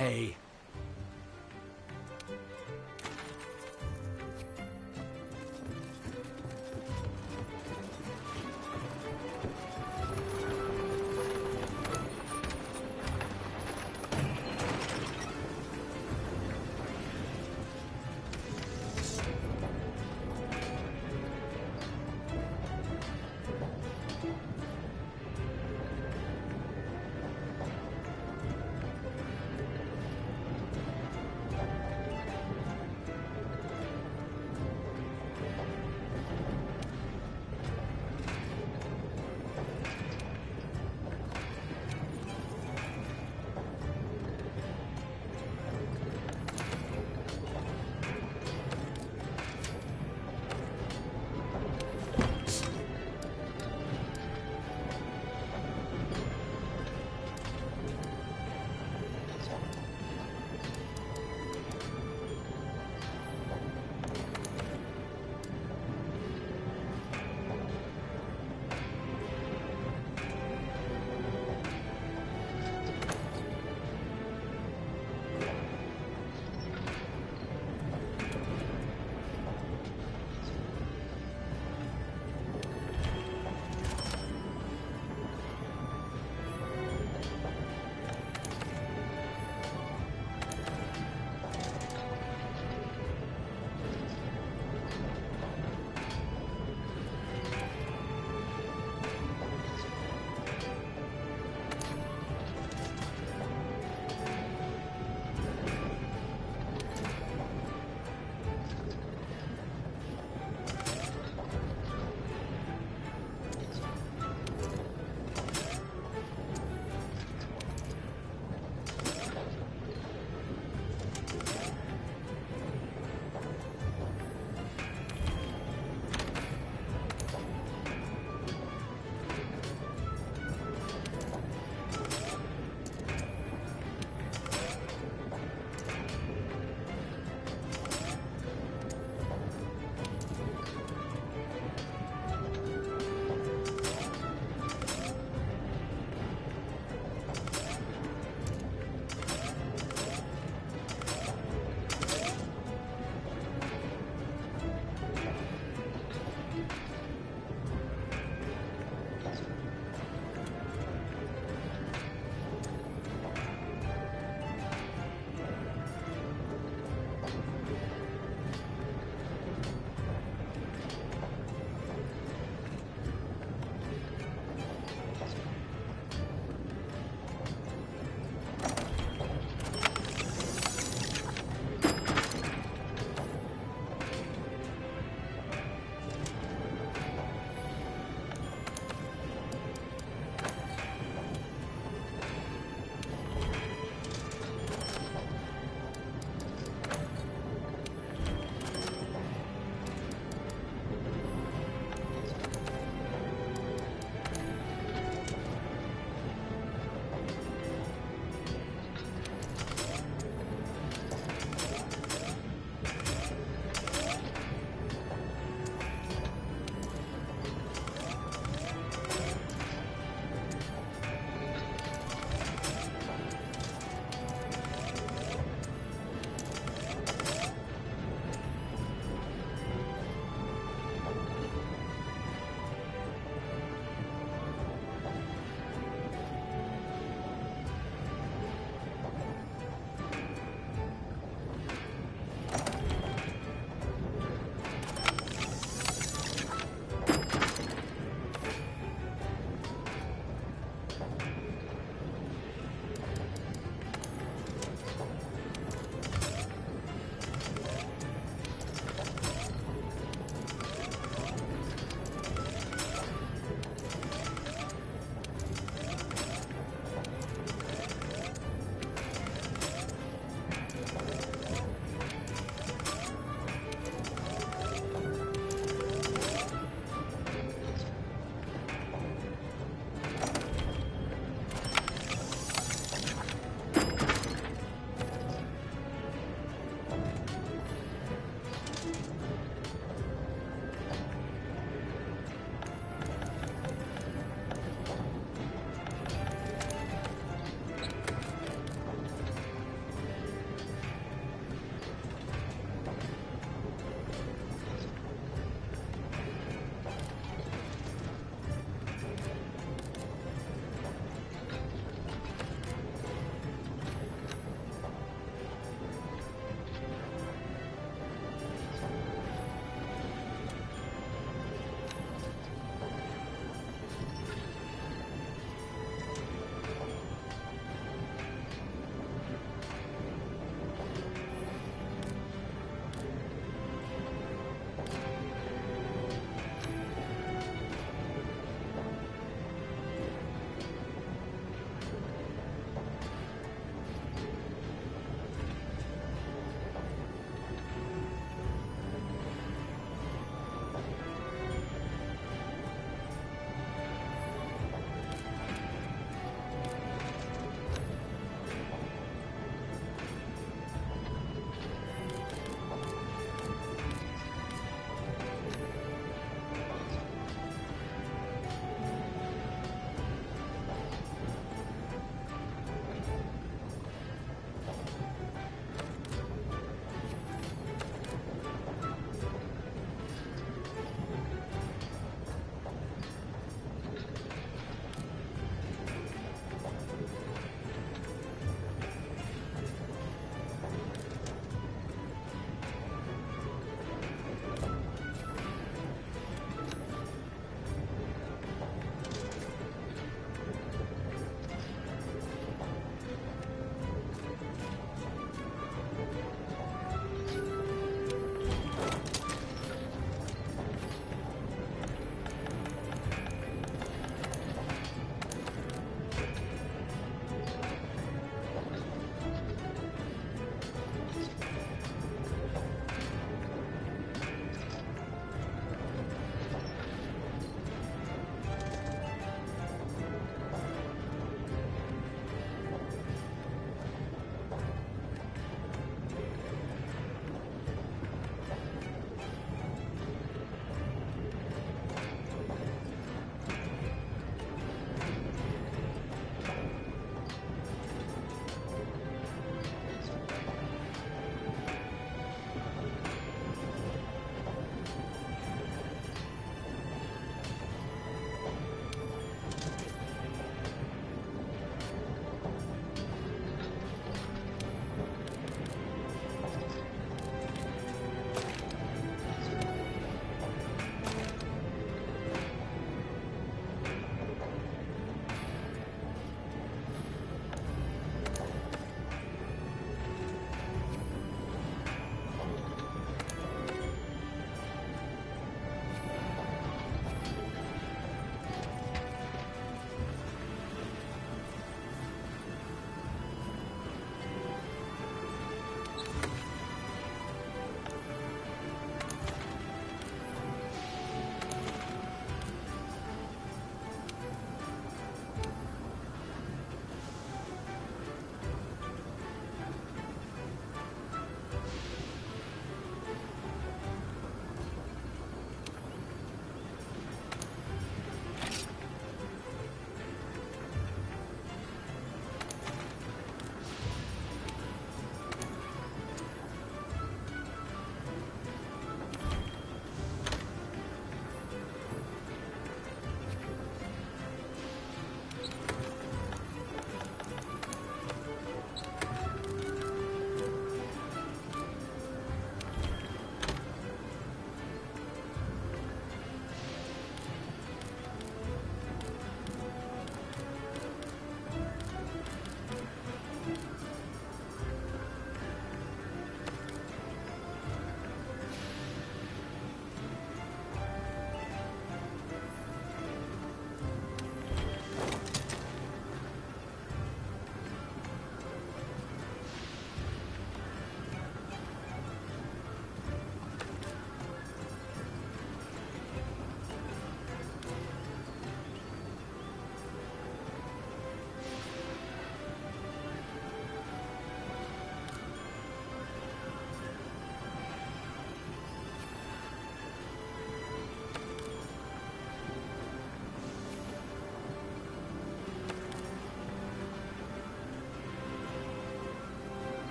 Hey.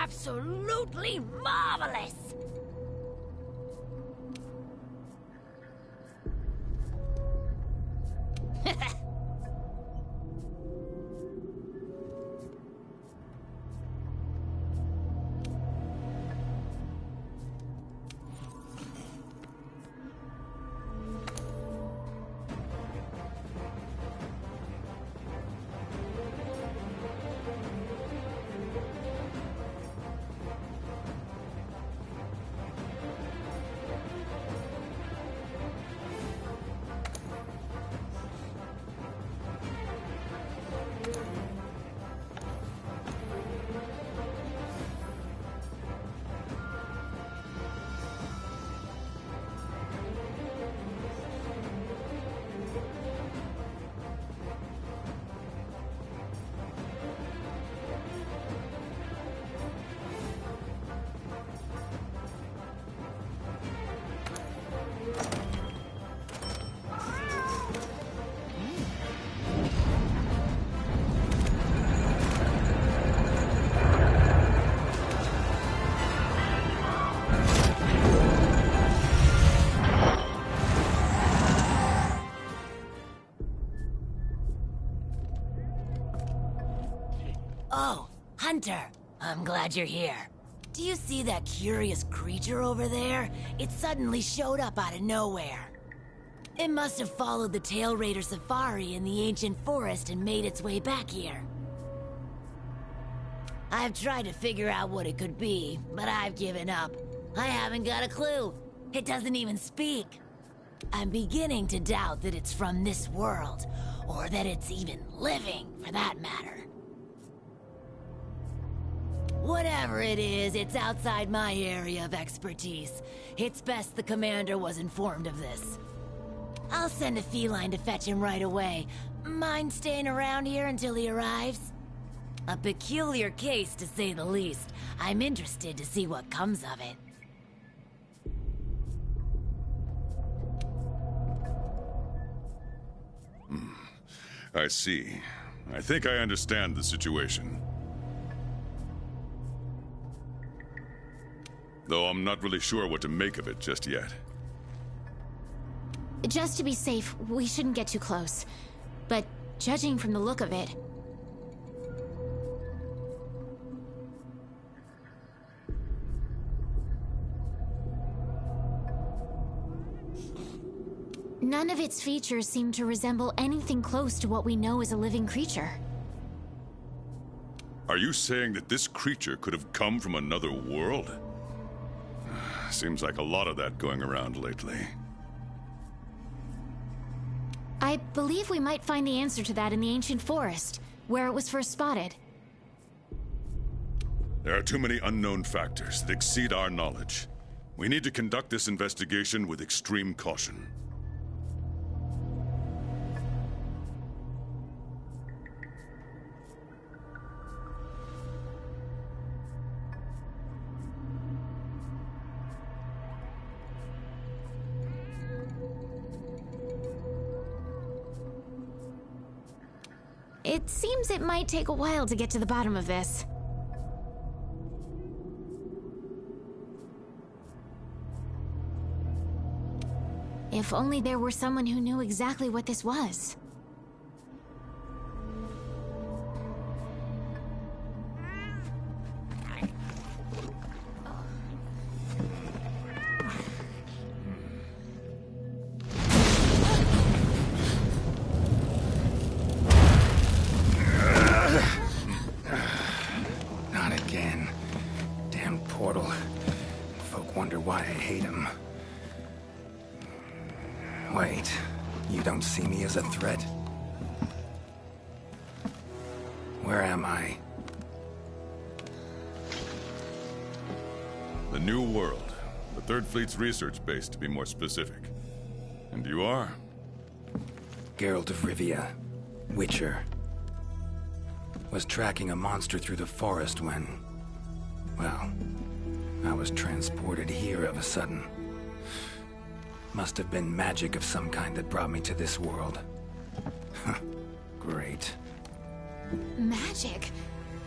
Absolutely marvelous! Oh, Hunter, I'm glad you're here. Do you see that curious creature over there? It suddenly showed up out of nowhere. It must have followed the Tail Raider safari in the ancient forest and made its way back here. I've tried to figure out what it could be, but I've given up. I haven't got a clue. It doesn't even speak. I'm beginning to doubt that it's from this world, or that it's even living, for that matter. Whatever it is, it's outside my area of expertise. It's best the commander was informed of this. I'll send a feline to fetch him right away. Mind staying around here until he arrives? A peculiar case, to say the least. I'm interested to see what comes of it. I see. I think I understand the situation. Though I'm not really sure what to make of it just yet. Just to be safe, we shouldn't get too close. But judging from the look of it... none of its features seem to resemble anything close to what we know as a living creature. Are you saying that this creature could have come from another world? Seems like a lot of that going around lately. I believe we might find the answer to that in the ancient forest, where it was first spotted. There are too many unknown factors that exceed our knowledge. We need to conduct this investigation with extreme caution. It seems it might take a while to get to the bottom of this. If only there were someone who knew exactly what this was. hate him. Wait, you don't see me as a threat? Where am I? The New World. The Third Fleet's research base, to be more specific. And you are? Geralt of Rivia, Witcher. Was tracking a monster through the forest when... well, I was transported here of a sudden. Must have been magic of some kind that brought me to this world. Great. Magic?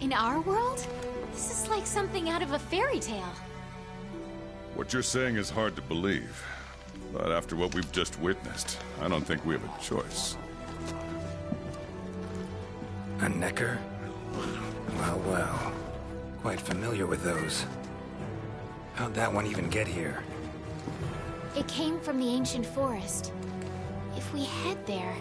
In our world? This is like something out of a fairy tale. What you're saying is hard to believe. But after what we've just witnessed, I don't think we have a choice. A Necker? Well, well. Quite familiar with those. How'd that one even get here? It came from the ancient forest. If we head there,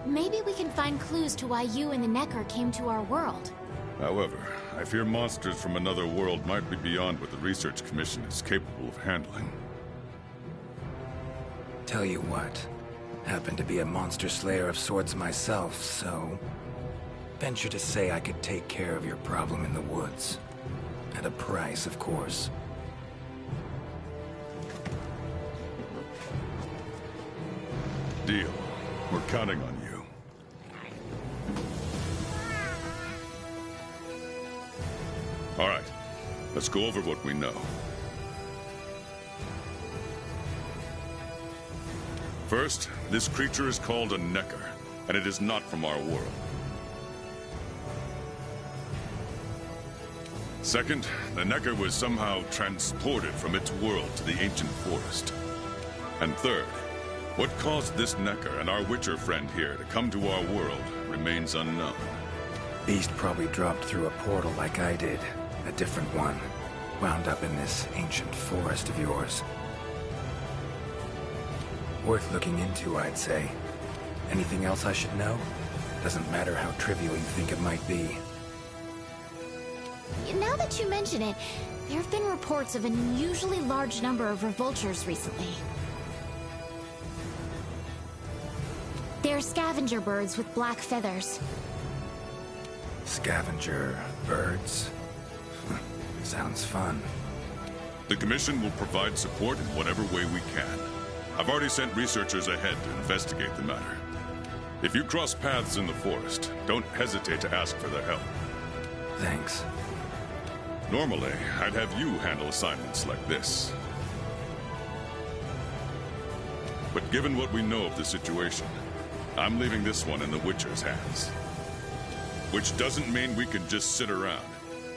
maybe we can find clues to why you and the Necker came to our world. However, I fear monsters from another world might be beyond what the Research Commission is capable of handling. Tell you what, happen to be a monster slayer of sorts myself, so... venture to say I could take care of your problem in the woods. At a price, of course. Deal. We're counting on you. All right. Let's go over what we know. First, this creature is called a Necker, and it is not from our world. Second, the Necker was somehow transported from its world to the ancient forest. And third, what caused this Necker and our Witcher friend here to come to our world remains unknown. Beast probably dropped through a portal like I did. A different one. Wound up in this ancient forest of yours. Worth looking into, I'd say. Anything else I should know? Doesn't matter how trivial you think it might be. Now that you mention it, there have been reports of an unusually large number of revoltures recently. They're scavenger birds with black feathers. Scavenger birds? Sounds fun. The Commission will provide support in whatever way we can. I've already sent researchers ahead to investigate the matter. If you cross paths in the forest, don't hesitate to ask for their help. Thanks. Normally, I'd have you handle assignments like this. But given what we know of the situation, I'm leaving this one in the Witcher's hands. Which doesn't mean we can just sit around.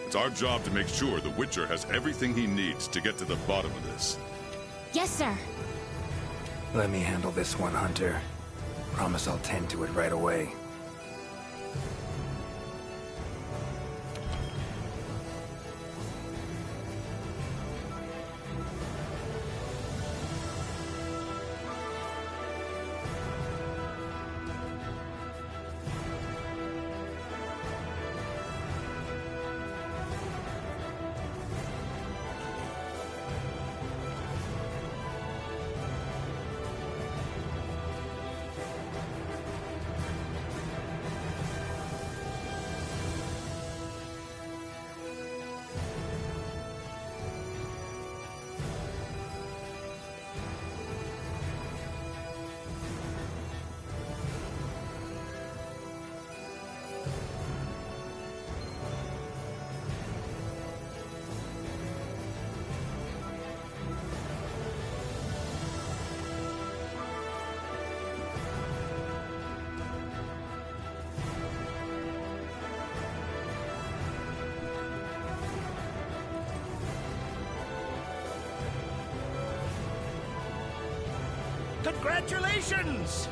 It's our job to make sure the Witcher has everything he needs to get to the bottom of this. Yes, sir. Let me handle this one, Hunter. Promise I'll tend to it right away. Congratulations!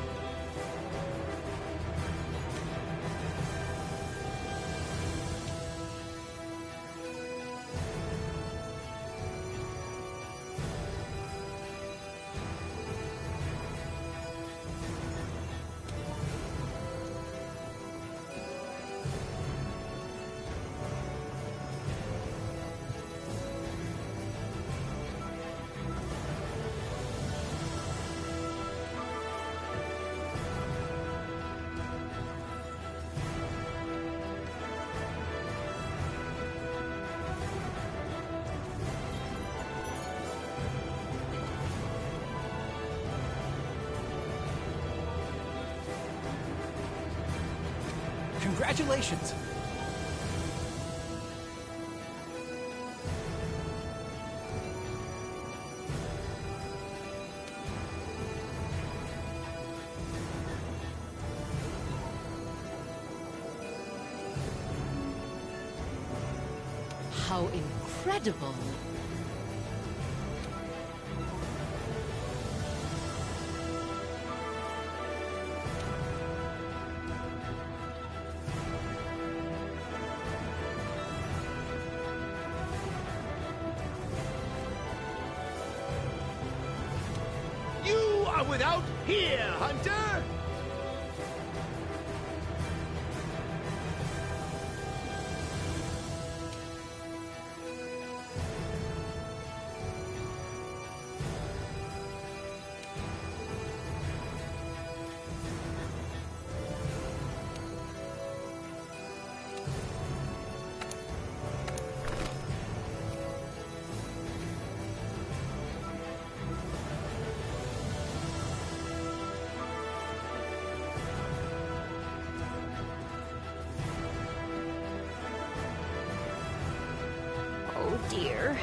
Congratulations! How incredible! You are without here, Hunter! Oh dear.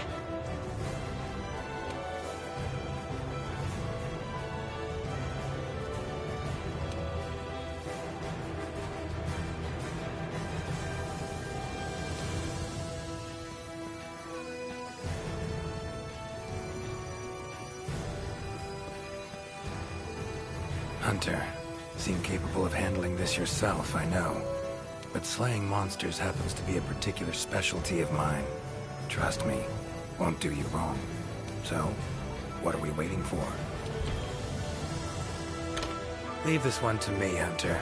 Hunter, seem capable of handling this yourself, I know. But slaying monsters happens to be a particular specialty of mine. Trust me, won't do you wrong. So, what are we waiting for? Leave this one to me, Hunter.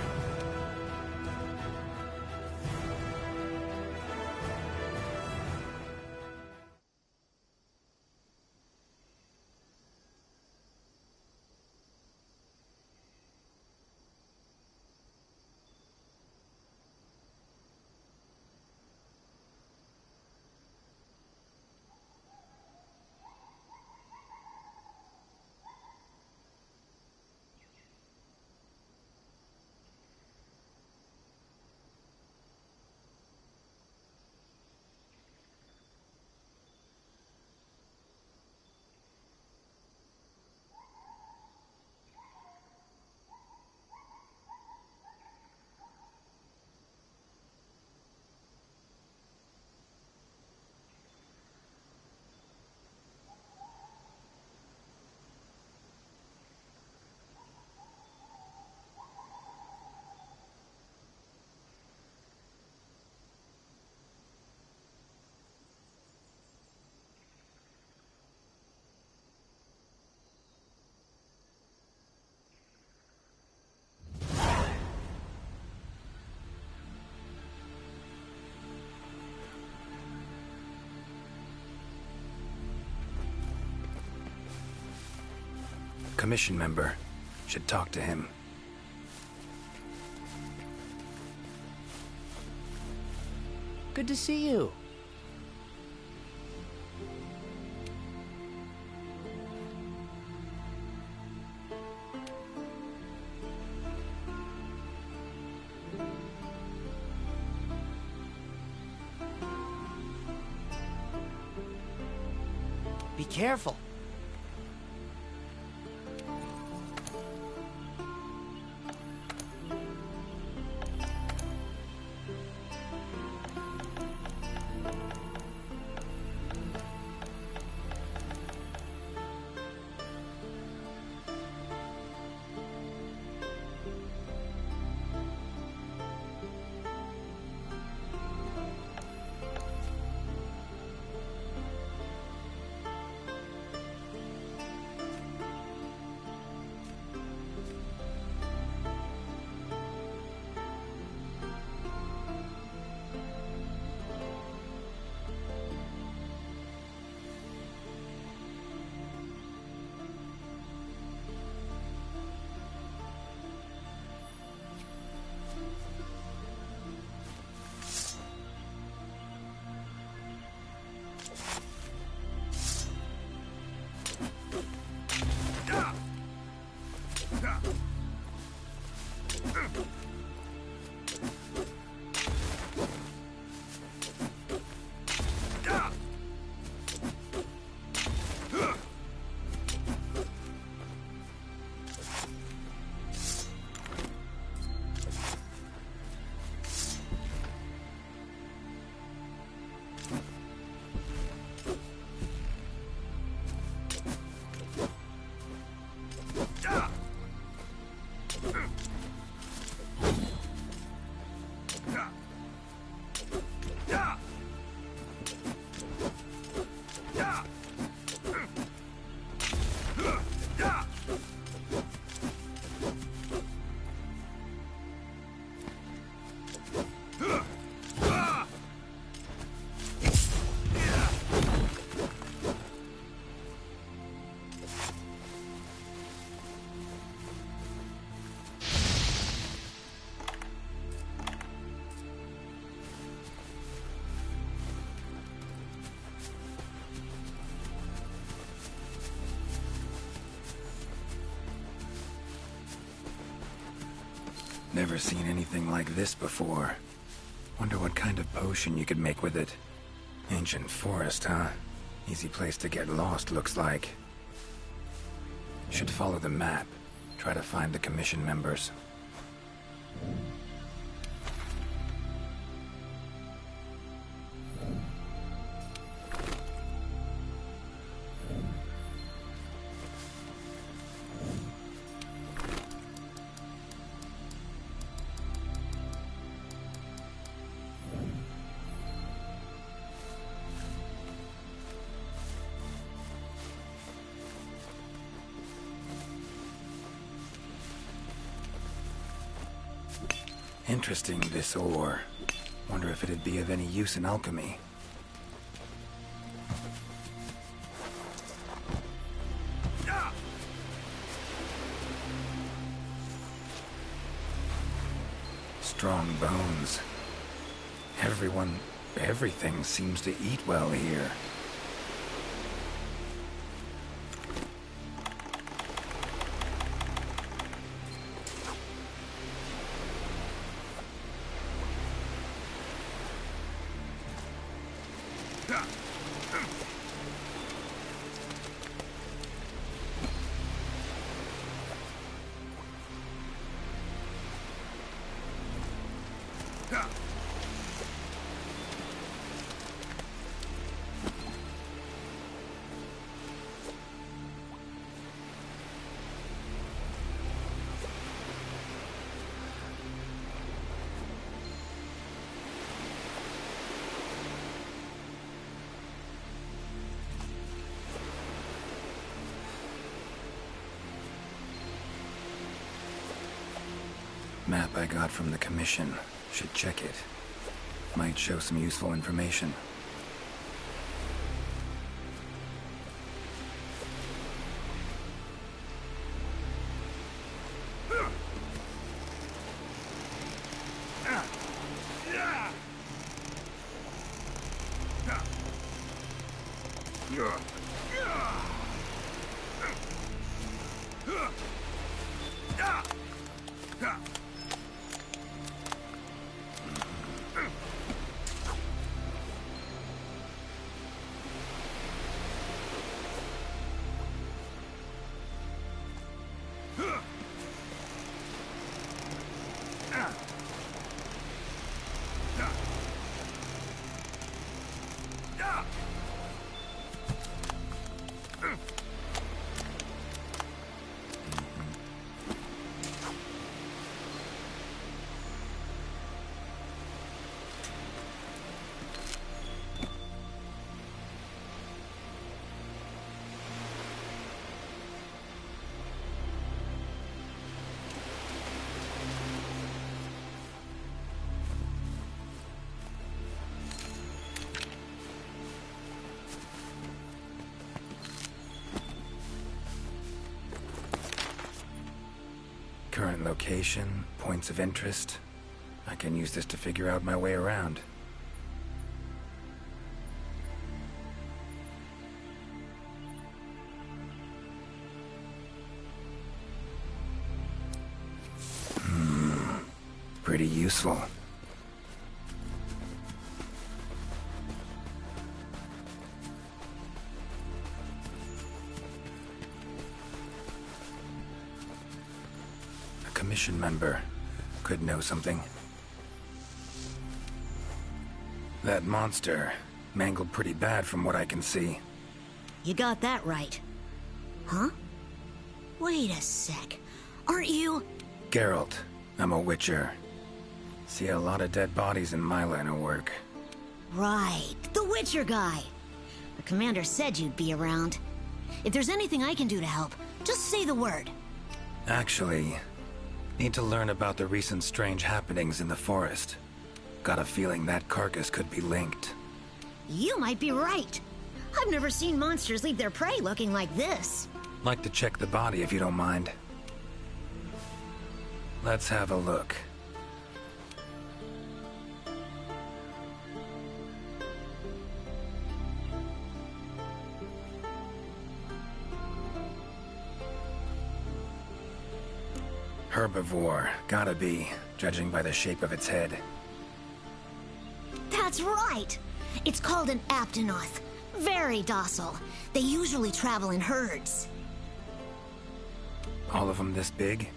Commission member. Should talk to him. Good to see you. Be careful. Never seen anything like this before. Wonder what kind of potion you could make with it. Ancient forest, huh? Easy place to get lost, looks like. Should follow the map. Try to find the commission members. Interesting, this ore. Wonder if it'd be of any use in alchemy. Strong bones. Everything seems to eat well here. Map I got from the commission. Should check it. Might show some useful information. Current location, points of interest. I can use this to figure out my way around. Pretty useful. Commission member. Could know something. That monster mangled pretty bad from what I can see. You got that right. Huh? Wait a sec. Aren't you... Geralt. I'm a Witcher. See a lot of dead bodies in my line of work. Right, the Witcher guy. The commander said you'd be around. If there's anything I can do to help, just say the word. Actually, need to learn about the recent strange happenings in the forest. Got a feeling that carcass could be linked. You might be right. I've never seen monsters leave their prey looking like this. Like to check the body if you don't mind. Let's have a look. Herbivore, gotta be, judging by the shape of its head. That's right! It's called an aptonoth. Very docile. They usually travel in herds. All of them this big?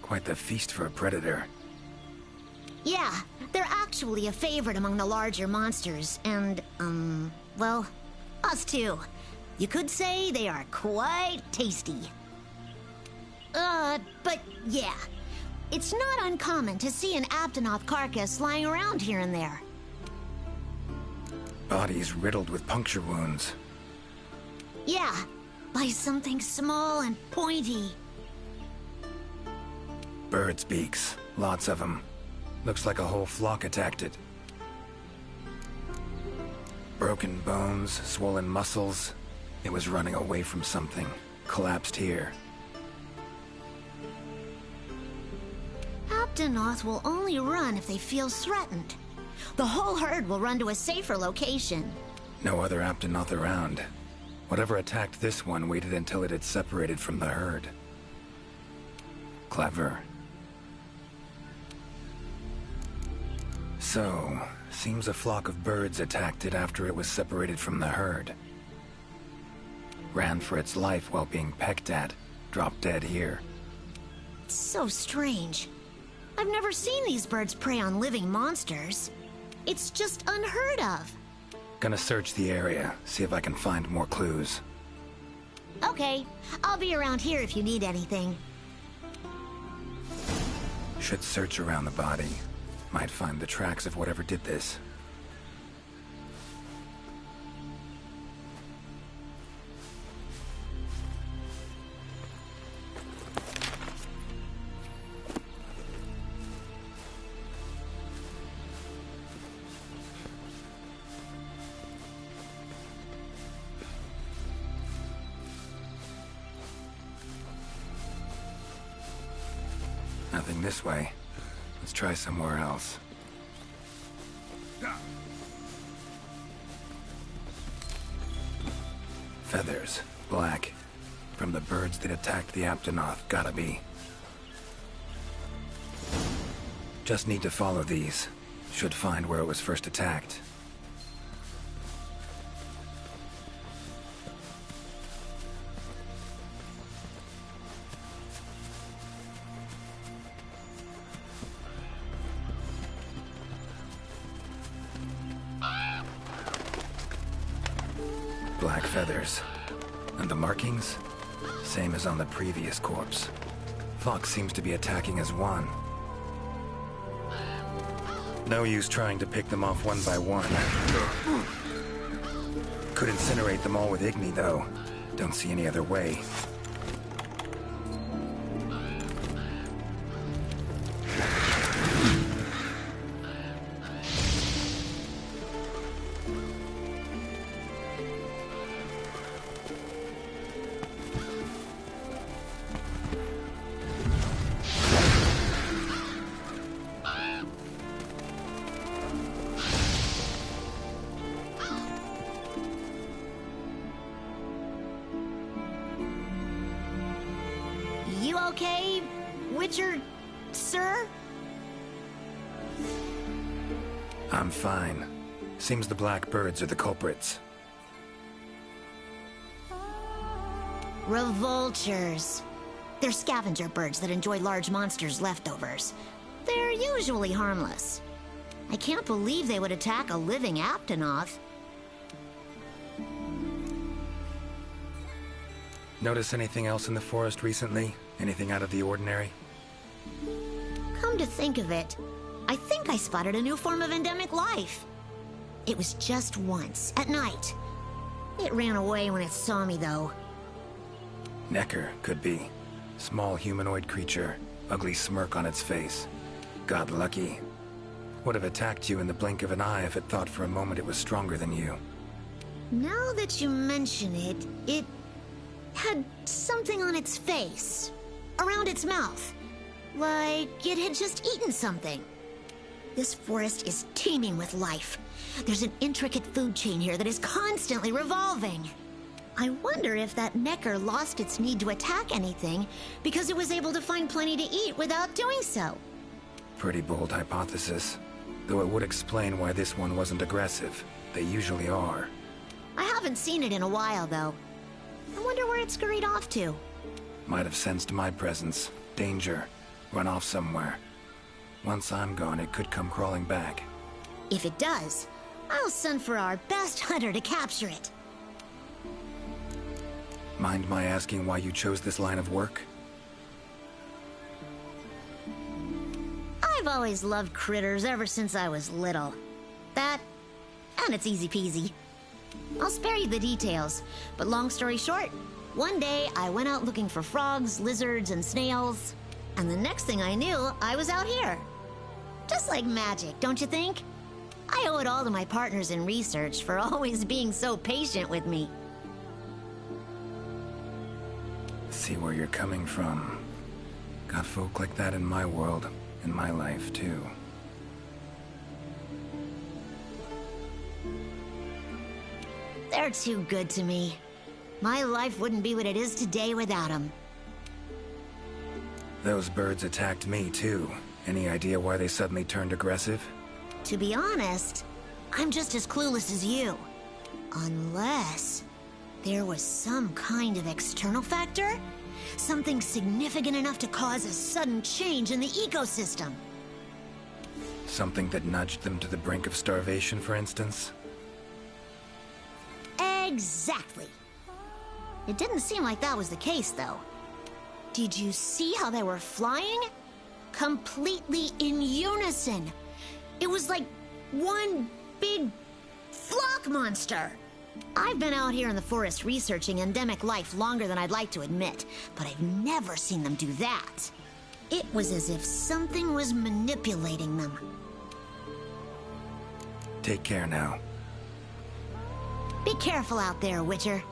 Quite the feast for a predator. Yeah, they're actually a favorite among the larger monsters, and, well, us too. You could say they are quite tasty. But yeah, it's not uncommon to see an aptonoth carcass lying around here and there. Bodies riddled with puncture wounds. Yeah, by something small and pointy. Birds' beaks, lots of them. Looks like a whole flock attacked it. Broken bones, swollen muscles. It was running away from something. Collapsed here. Aptonoth will only run if they feel threatened. The whole herd will run to a safer location. No other Aptonoth around. Whatever attacked this one waited until it had separated from the herd. Clever. So, seems a flock of birds attacked it after it was separated from the herd. Ran for its life while being pecked at. Dropped dead here. It's so strange. I've never seen these birds prey on living monsters. It's just unheard of. Gonna search the area, see if I can find more clues. Okay, I'll be around here if you need anything. Should search around the body. Might find the tracks of whatever did this. Nothing this way. Let's try somewhere else. Feathers. Black. From the birds that attacked the Aptonoth. Gotta be. Just need to follow these. Should find where it was first attacked. Black feathers. And the markings? Same as on the previous corpse. Fox seems to be attacking as one. No use trying to pick them off one by one. Could incinerate them all with Igni, though. Don't see any other way. You okay, Witcher, sir? I'm fine. Seems the black birds are the culprits. Revoltures. They're scavenger birds that enjoy large monsters' leftovers. They're usually harmless. I can't believe they would attack a living Aptonoth. Notice anything else in the forest recently? Anything out of the ordinary? Come to think of it, I think I spotted a new form of endemic life. It was just once, at night. It ran away when it saw me, though. Necker, could be. Small humanoid creature, ugly smirk on its face. Got lucky. Would have attacked you in the blink of an eye if it thought for a moment it was stronger than you. Now that you mention it, it had something on its face. Around its mouth. Like it had just eaten something. This forest is teeming with life. There's an intricate food chain here that is constantly revolving. I wonder if that Necker lost its need to attack anything because it was able to find plenty to eat without doing so. Pretty bold hypothesis. Though it would explain why this one wasn't aggressive. They usually are. I haven't seen it in a while, though. I wonder where it scurried off to. Might have sensed my presence. Danger. Run off somewhere. Once I'm gone, it could come crawling back. If it does, I'll send for our best hunter to capture it. Mind my asking why you chose this line of work? I've always loved critters ever since I was little. That, and it's easy peasy. I'll spare you the details, but long story short, one day I went out looking for frogs, lizards, and snails, and the next thing I knew, I was out here. Just like magic, don't you think? I owe it all to my partners in research for always being so patient with me. See where you're coming from. Got folk like that in my world, in my life, too. They're too good to me. My life wouldn't be what it is today without them. Those birds attacked me, too. Any idea why they suddenly turned aggressive? To be honest, I'm just as clueless as you. Unless there was some kind of external factor? Something significant enough to cause a sudden change in the ecosystem. Something that nudged them to the brink of starvation, for instance? Exactly. It didn't seem like that was the case, though. Did you see how they were flying? Completely in unison. It was like one big flock monster. I've been out here in the forest researching endemic life longer than I'd like to admit, but I've never seen them do that. It was as if something was manipulating them. Take care now. Be careful out there, Witcher.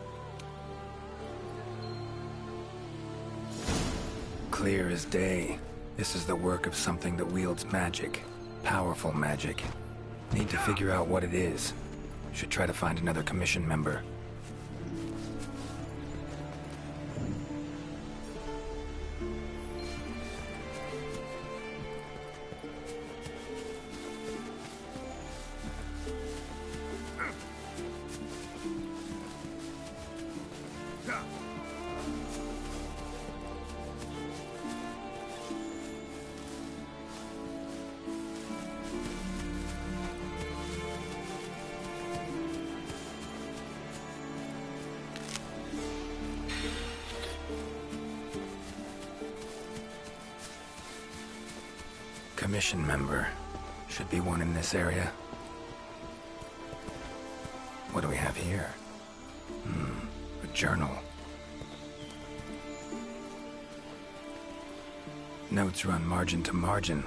Clear as day. This is the work of something that wields magic. Powerful magic. Need to figure out what it is. Should try to find another commission member. Commission member. Should be one in this area. What do we have here? A journal. Notes run margin to margin.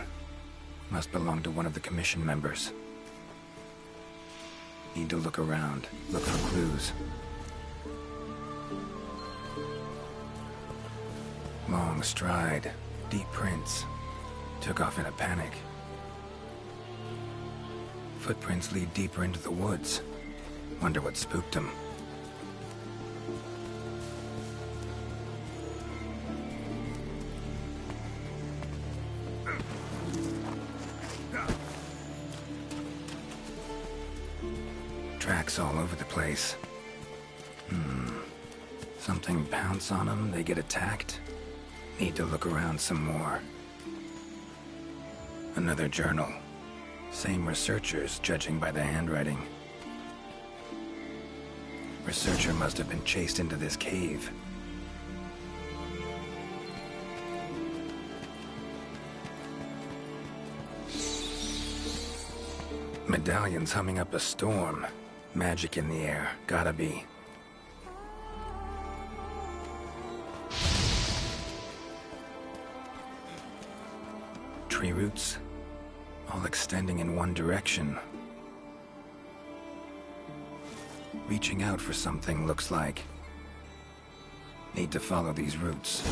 Must belong to one of the commission members. Need to look around. Look for clues. Long stride. Deep prints. Took off in a panic. Footprints lead deeper into the woods. Wonder what spooked him. Tracks all over the place. Something pounce on them, they get attacked. Need to look around some more. Another journal. Same researchers, judging by the handwriting. Researcher must have been chased into this cave. Medallion's humming up a storm. Magic in the air, gotta be. Tree roots, all extending in one direction. Reaching out for something, looks like. Need to follow these roots.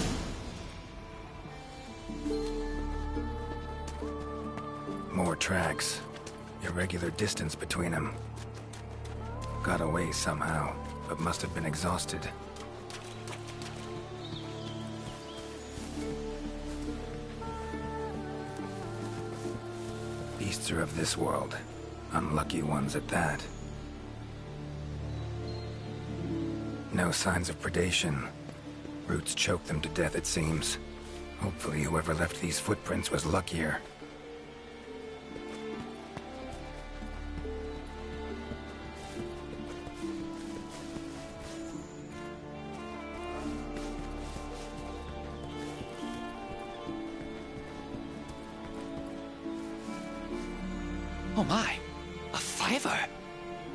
More tracks. Irregular distance between them. Got away somehow, but must have been exhausted. Beasts are of this world. Unlucky ones at that. No signs of predation. Roots choke them to death, it seems. Hopefully whoever left these footprints was luckier. Oh my, a fiver!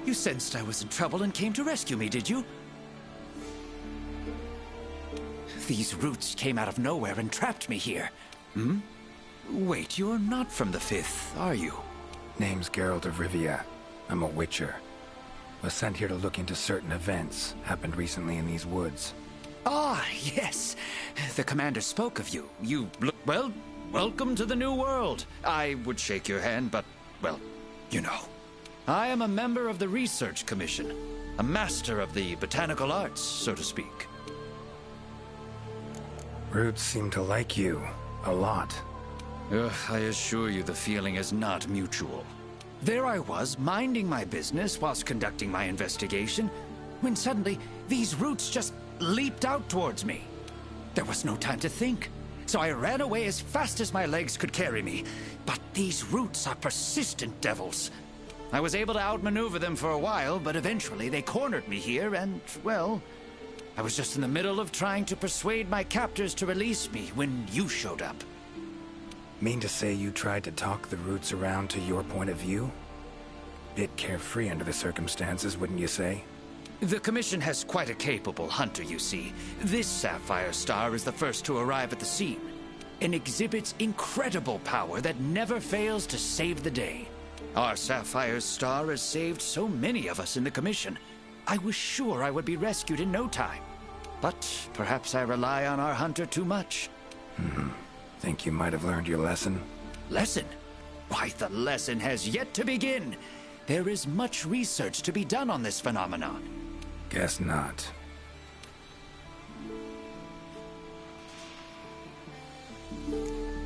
You sensed I was in trouble and came to rescue me, did you? These roots came out of nowhere and trapped me here. Hmm? Wait, you're not from the Fifth, are you? Name's Geralt of Rivia. I'm a Witcher. Was sent here to look into certain events happened recently in these woods. Ah, yes. The commander spoke of you. You look, well, welcome to the new world. I would shake your hand, but, well, you know. I am a member of the Research Commission. A master of the botanical arts, so to speak. Roots seem to like you. A lot. I assure you the feeling is not mutual. There I was, minding my business whilst conducting my investigation, when suddenly these roots just leaped out towards me. There was no time to think, so I ran away as fast as my legs could carry me. But these roots are persistent devils. I was able to outmaneuver them for a while, but eventually they cornered me here and, well, I was just in the middle of trying to persuade my captors to release me when you showed up. Mean to say you tried to talk the roots around to your point of view? Bit carefree under the circumstances, wouldn't you say? The Commission has quite a capable hunter, you see. This Sapphire Star is the first to arrive at the scene, and exhibits incredible power that never fails to save the day. Our Sapphire Star has saved so many of us in the Commission. I was sure I would be rescued in no time. But perhaps I rely on our hunter too much. Think you might have learned your lesson? Lesson? Why, the lesson has yet to begin. There is much research to be done on this phenomenon. Guess not.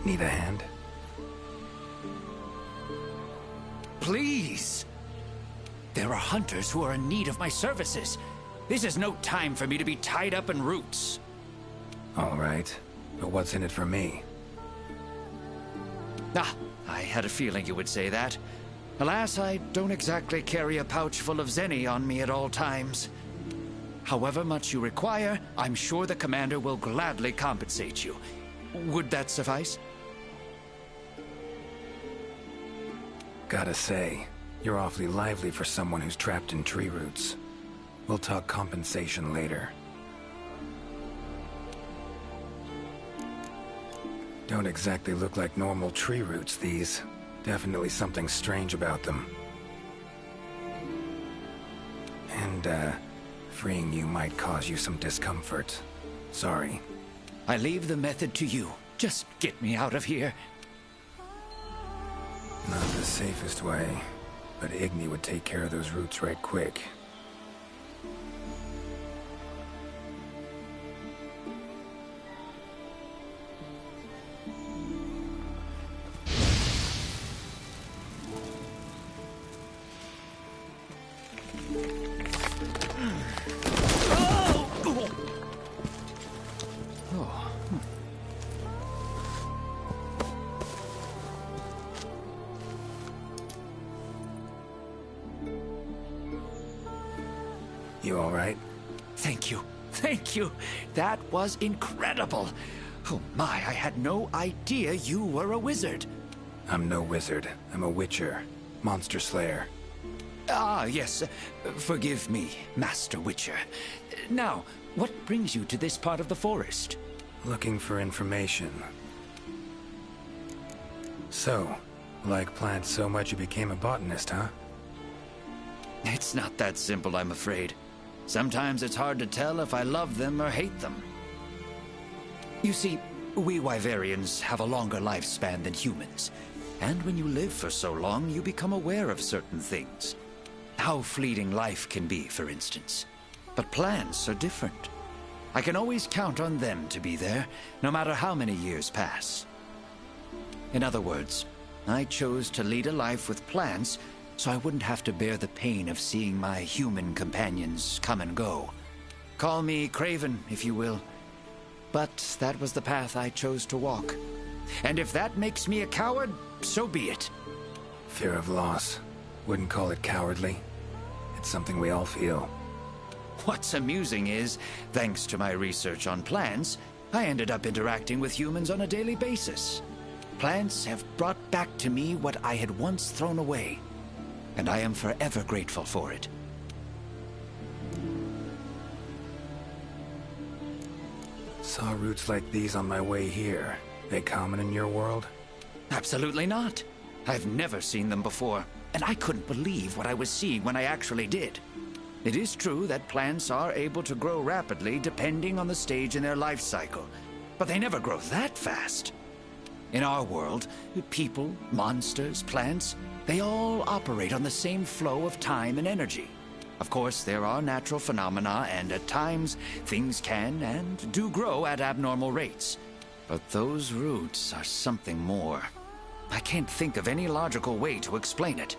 Need a hand? Please! There are hunters who are in need of my services. This is no time for me to be tied up in roots. All right. But what's in it for me? Ah, I had a feeling you would say that. Alas, I don't exactly carry a pouch full of zenny on me at all times. However much you require, I'm sure the commander will gladly compensate you. Would that suffice? Gotta say, you're awfully lively for someone who's trapped in tree roots. We'll talk compensation later. Don't exactly look like normal tree roots, these. Definitely something strange about them. And, freeing you might cause you some discomfort. Sorry. I leave the method to you. Just get me out of here. Not the safest way, but Igni would take care of those roots right quick. You all right? Thank you. Thank you. That was incredible. Oh my, I had no idea you were a wizard. I'm no wizard. I'm a witcher. Monster Slayer. Ah, yes. Forgive me, Master Witcher. Now, what brings you to this part of the forest? Looking for information. So, like plants so much you became a botanist, huh? It's not that simple, I'm afraid. Sometimes it's hard to tell if I love them or hate them. You see, we Wyverians have a longer lifespan than humans. And when you live for so long, you become aware of certain things. How fleeting life can be, for instance. But plants are different. I can always count on them to be there, no matter how many years pass. In other words, I chose to lead a life with plants so I wouldn't have to bear the pain of seeing my human companions come and go. Call me craven, if you will. But that was the path I chose to walk. And if that makes me a coward, so be it. Fear of loss. Wouldn't call it cowardly. It's something we all feel. What's amusing is, thanks to my research on plants, I ended up interacting with humans on a daily basis. Plants have brought back to me what I had once thrown away, and I am forever grateful for it. Saw roots like these on my way here. They common in your world? Absolutely not. I've never seen them before, and I couldn't believe what I was seeing when I actually did. It is true that plants are able to grow rapidly depending on the stage in their life cycle, but they never grow that fast. In our world, people, monsters, plants, they all operate on the same flow of time and energy. Of course, there are natural phenomena, and at times, things can and do grow at abnormal rates. But those roots are something more. I can't think of any logical way to explain it.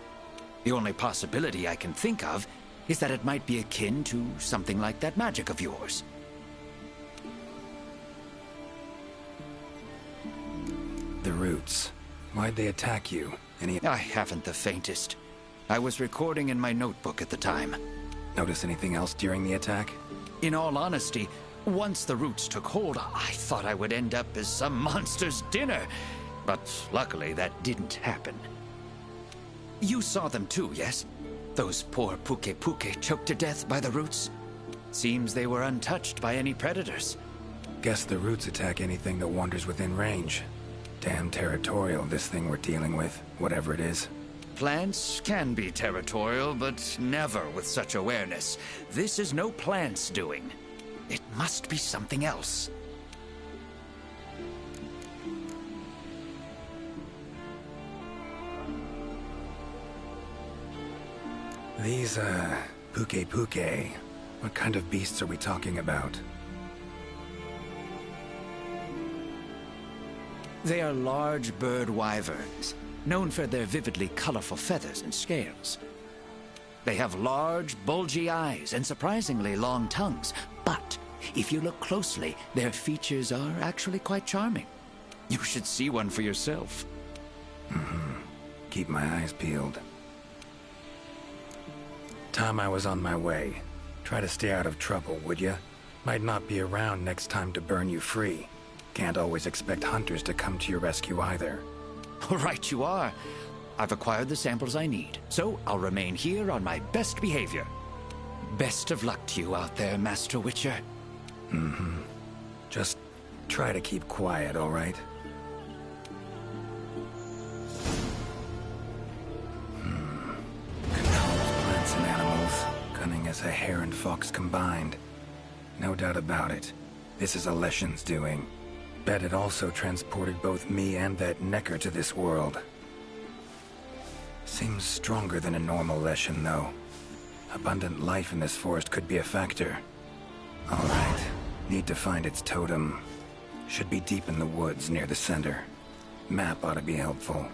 The only possibility I can think of is that it might be akin to something like that magic of yours. The roots. Why'd they attack you? I haven't the faintest. I was recording in my notebook at the time. Notice anything else during the attack? In all honesty, once the roots took hold, I thought I would end up as some monster's dinner. But luckily, that didn't happen. You saw them too, yes? Those poor Puke choked to death by the roots. Seems they were untouched by any predators. Guess the roots attack anything that wanders within range. Damn territorial, this thing we're dealing with, whatever it is. Plants can be territorial, but never with such awareness. This is no plant's doing. It must be something else. These, Puke. What kind of beasts are we talking about? They are large bird wyverns, known for their vividly colorful feathers and scales. They have large, bulgy eyes and surprisingly long tongues, but if you look closely, their features are actually quite charming. You should see one for yourself. Keep my eyes peeled. Time I was on my way. Try to stay out of trouble, would ya? Might not be around next time to burn you free. Can't always expect hunters to come to your rescue either. Right you are. I've acquired the samples I need, so I'll remain here on my best behavior. Best of luck to you out there, Master Witcher. Just try to keep quiet, all right? Controls plants and animals. Cunning as a hare and fox combined. No doubt about it. This is Alession's doing. Bet it also transported both me and that Necker to this world. Seems stronger than a normal Leshen, though. Abundant life in this forest could be a factor. All right. Need to find its totem. Should be deep in the woods near the center. Map ought to be helpful.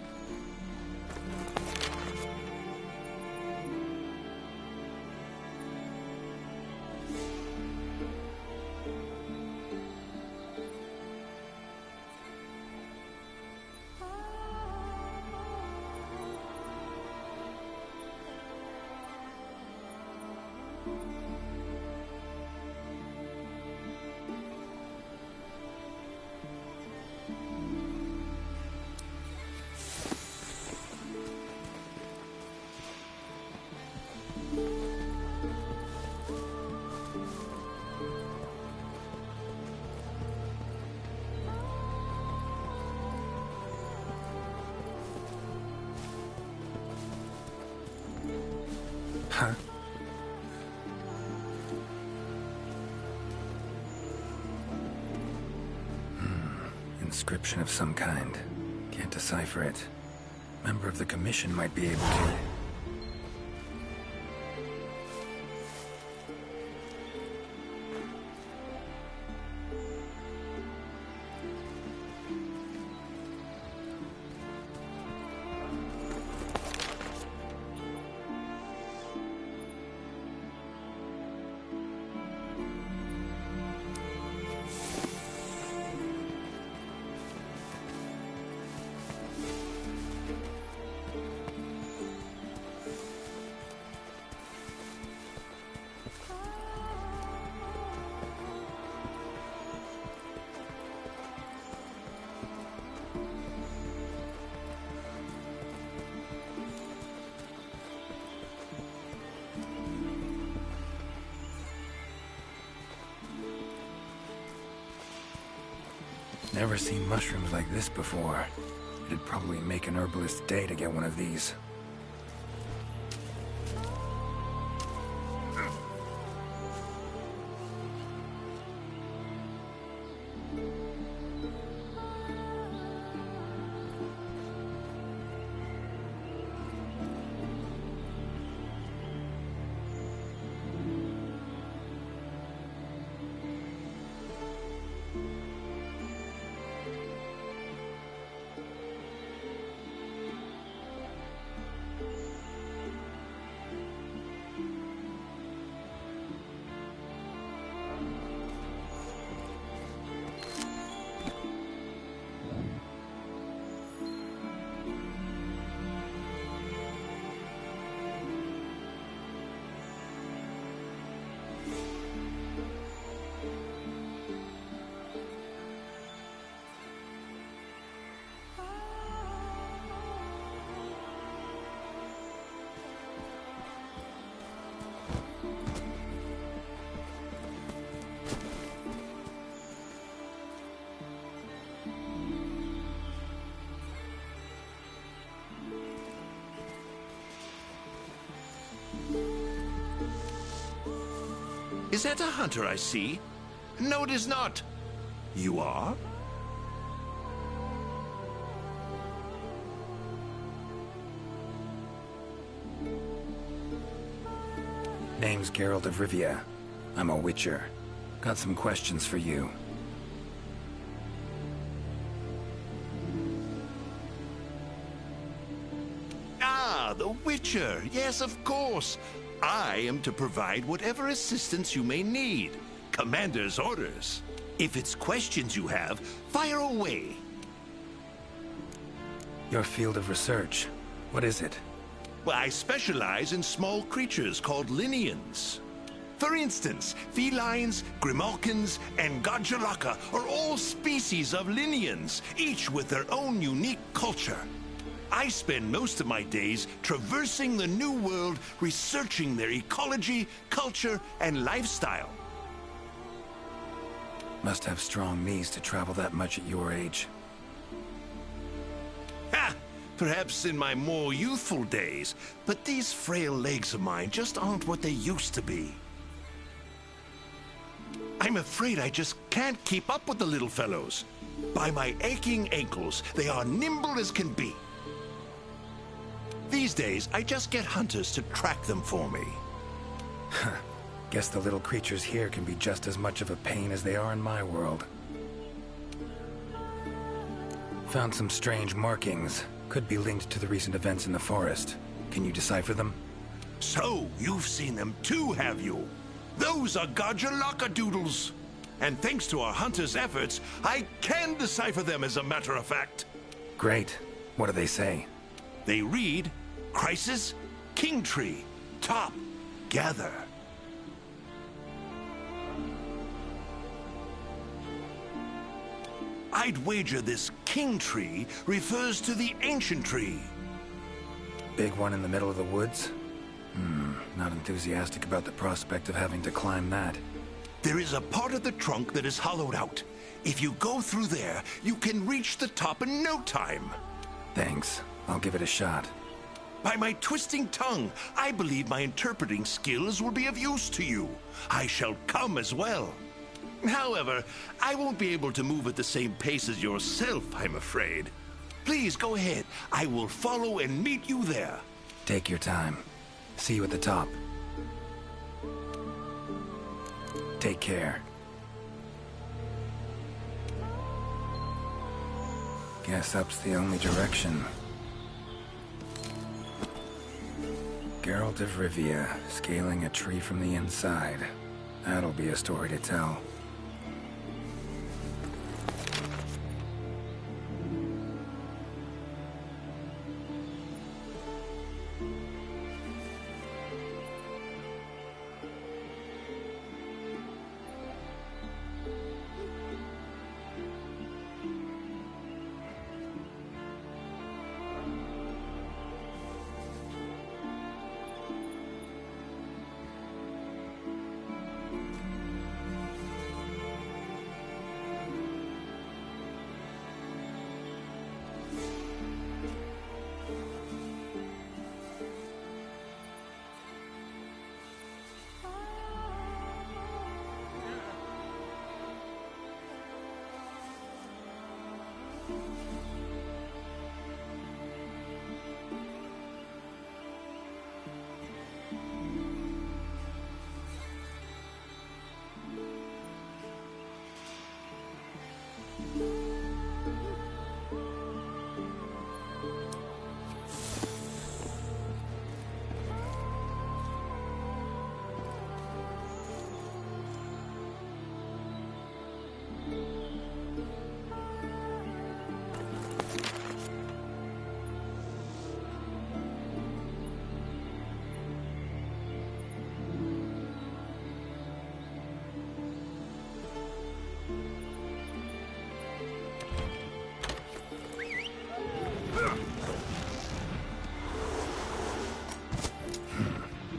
Huh? Inscription of some kind. Can't decipher it. Member of the Commission might be able to. Never seen mushrooms like this before. It'd probably make an herbalist's day to get one of these. Is that a hunter I see? No, it is not. You are? Name's Geralt of Rivia. I'm a Witcher. Got some questions for you. Ah, the Witcher. Yes, of course. I am to provide whatever assistance you may need. Commander's orders. If it's questions you have, fire away. Your field of research. What is it? Well, I specialize in small creatures called Linians. For instance, felines, grimalkins, and Godjalaka are all species of Linians, each with their own unique culture. I spend most of my days traversing the New World, researching their ecology, culture, and lifestyle. Must have strong knees to travel that much at your age. Ha! Perhaps in my more youthful days, but these frail legs of mine just aren't what they used to be. I'm afraid I just can't keep up with the little fellows. By my aching ankles, they are nimble as can be. These days, I just get hunters to track them for me. Guess the little creatures here can be just as much of a pain as they are in my world. Found some strange markings. Could be linked to the recent events in the forest. Can you decipher them? So, you've seen them too, have you? Those are Godjalaka doodles. And thanks to our hunters' efforts, I can decipher them as a matter of fact. Great. What do they say? They read, Crisis, King Tree, Top, Gather. I'd wager this King Tree refers to the ancient tree. Big one in the middle of the woods? Not enthusiastic about the prospect of having to climb that. There is a part of the trunk that is hollowed out. If you go through there, you can reach the top in no time. Thanks. I'll give it a shot. By my twisting tongue, I believe my interpreting skills will be of use to you. I shall come as well. However, I won't be able to move at the same pace as yourself, I'm afraid. Please go ahead. I will follow and meet you there. Take your time. See you at the top. Take care. Guess up's the only direction. Geralt of Rivia, scaling a tree from the inside. That'll be a story to tell.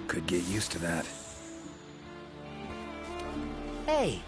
Could get used to that. Hey.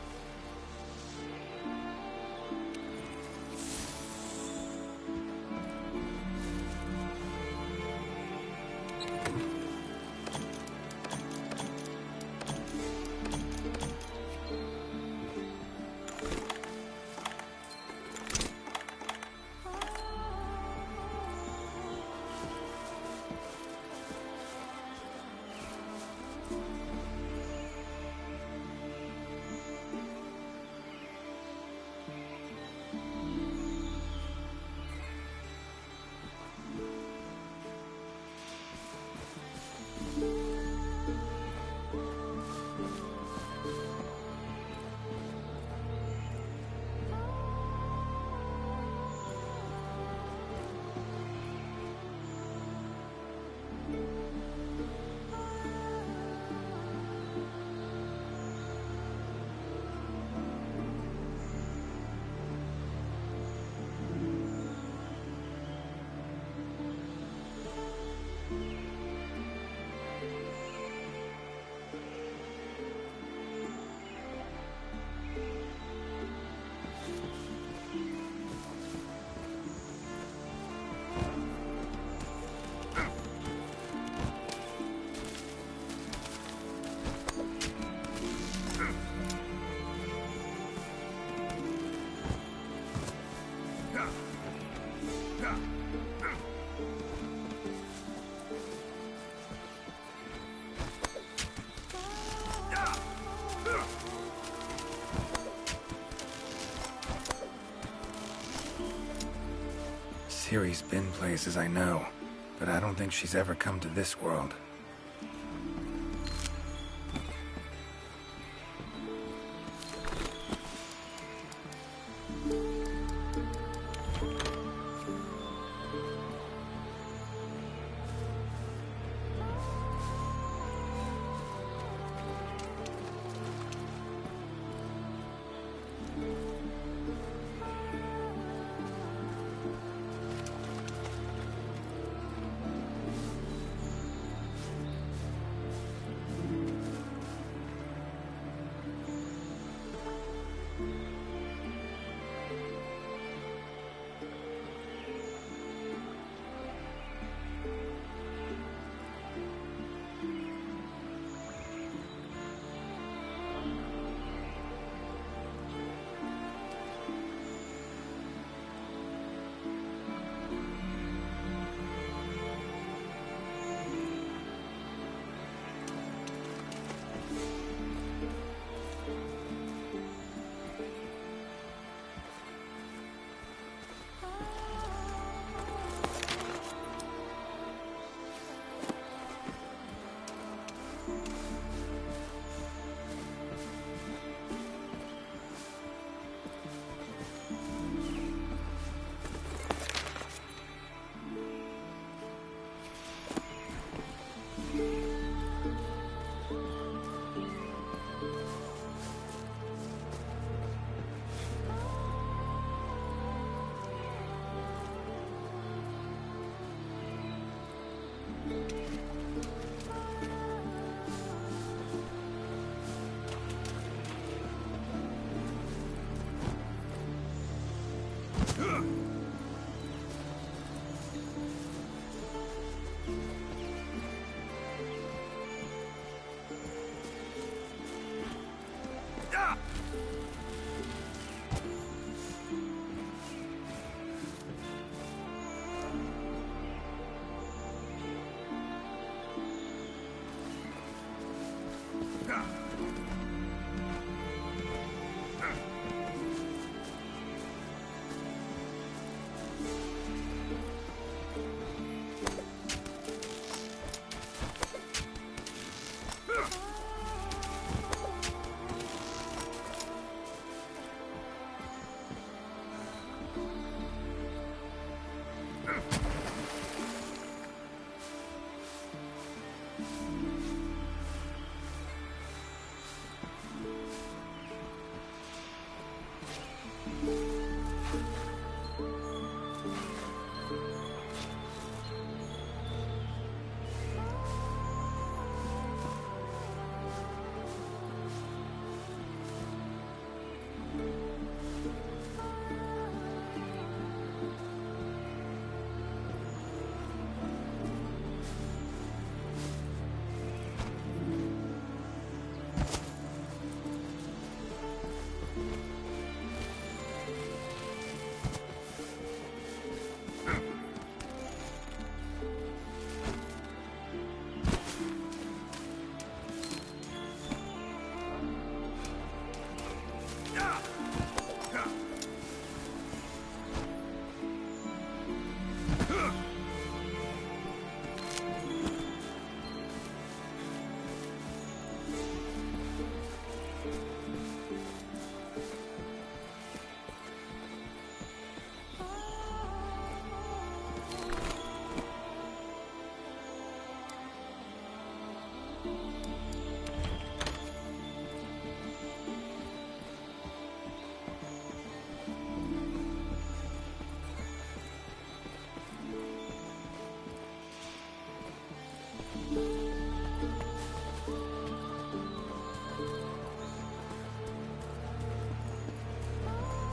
Ciri's been places I know, but I don't think she's ever come to this world.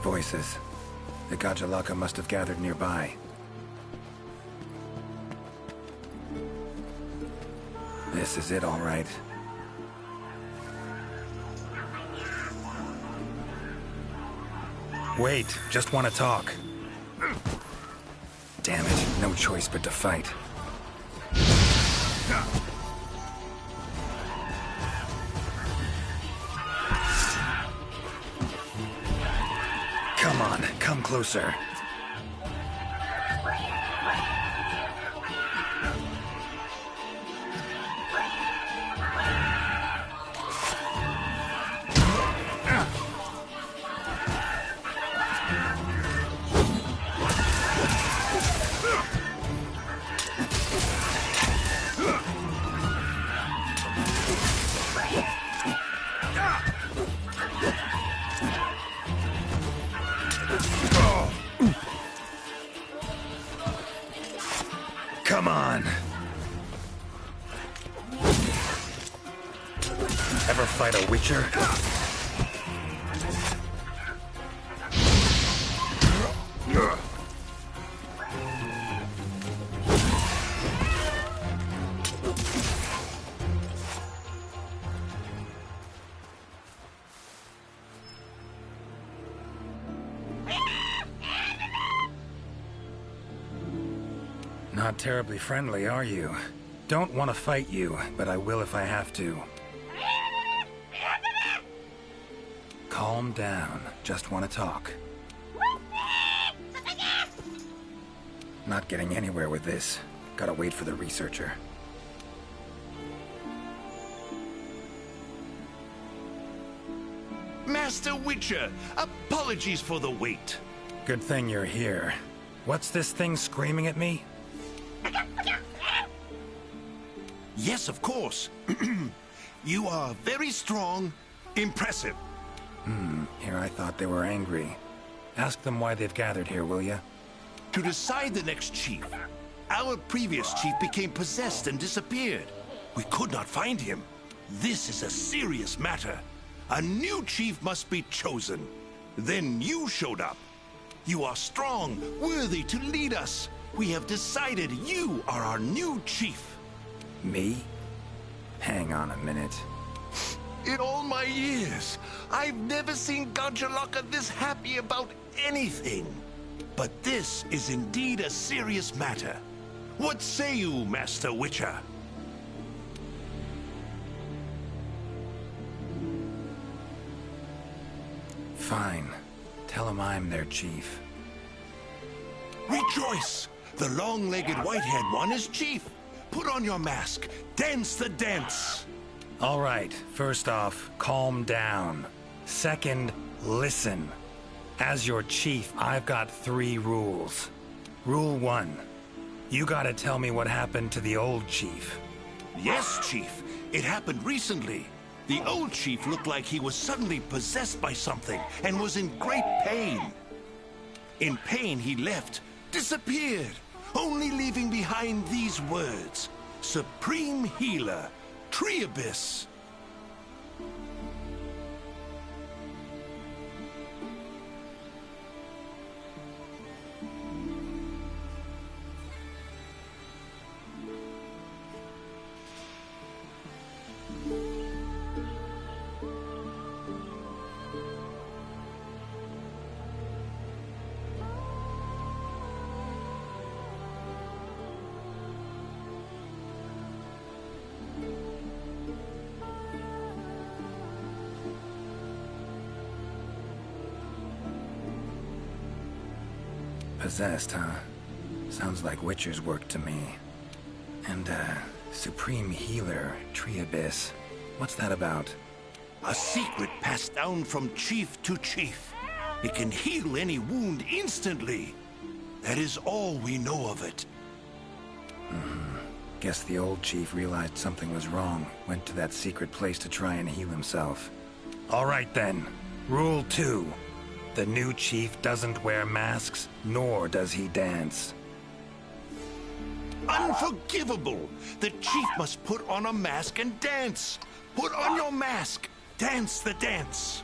Voices. The Gajalaka must have gathered nearby. This is it, all right. Wait, just want to talk. Damn it, no choice but to fight. Come on, come closer. Come on. Ever fight a Witcher? Not terribly friendly, are you? Don't want to fight you, but I will if I have to. Calm down. Just want to talk. Not getting anywhere with this. Gotta wait for the researcher. Master Witcher, apologies for the wait. Good thing you're here. What's this thing screaming at me? Yes, of course. You are very strong, impressive. Here I thought they were angry. Ask them why they've gathered here, will ya? To decide the next chief. Our previous chief became possessed and disappeared. We could not find him. This is a serious matter. A new chief must be chosen. Then you showed up. You are strong, worthy to lead us. We have decided you are our new chief. Me? Hang on a minute. In all my years, I've never seen Gajalaka this happy about anything. But this is indeed a serious matter. What say you, Master Witcher? Fine. Tell him I'm their chief. Rejoice! The long-legged white-haired one is chief. Put on your mask. Dance the dance. All right, first off, calm down. Second, listen. As your chief, I've got 3 rules. Rule 1. You gotta tell me what happened to the old chief. Yes, Chief. It happened recently. The old chief looked like he was suddenly possessed by something and was in great pain. In pain, he left, disappeared, only leaving behind these words: Supreme Healer, Triabyss. Possessed, huh? Sounds like Witcher's work to me. And, Supreme Healer, Triabyss. What's that about? A secret passed down from chief to chief. It can heal any wound instantly. That is all we know of it. Guess the old chief realized something was wrong, went to that secret place to try and heal himself. All right then. Rule 2. The new chief doesn't wear masks, nor does he dance. Unforgivable! The chief must put on a mask and dance. Put on your mask. Dance the dance.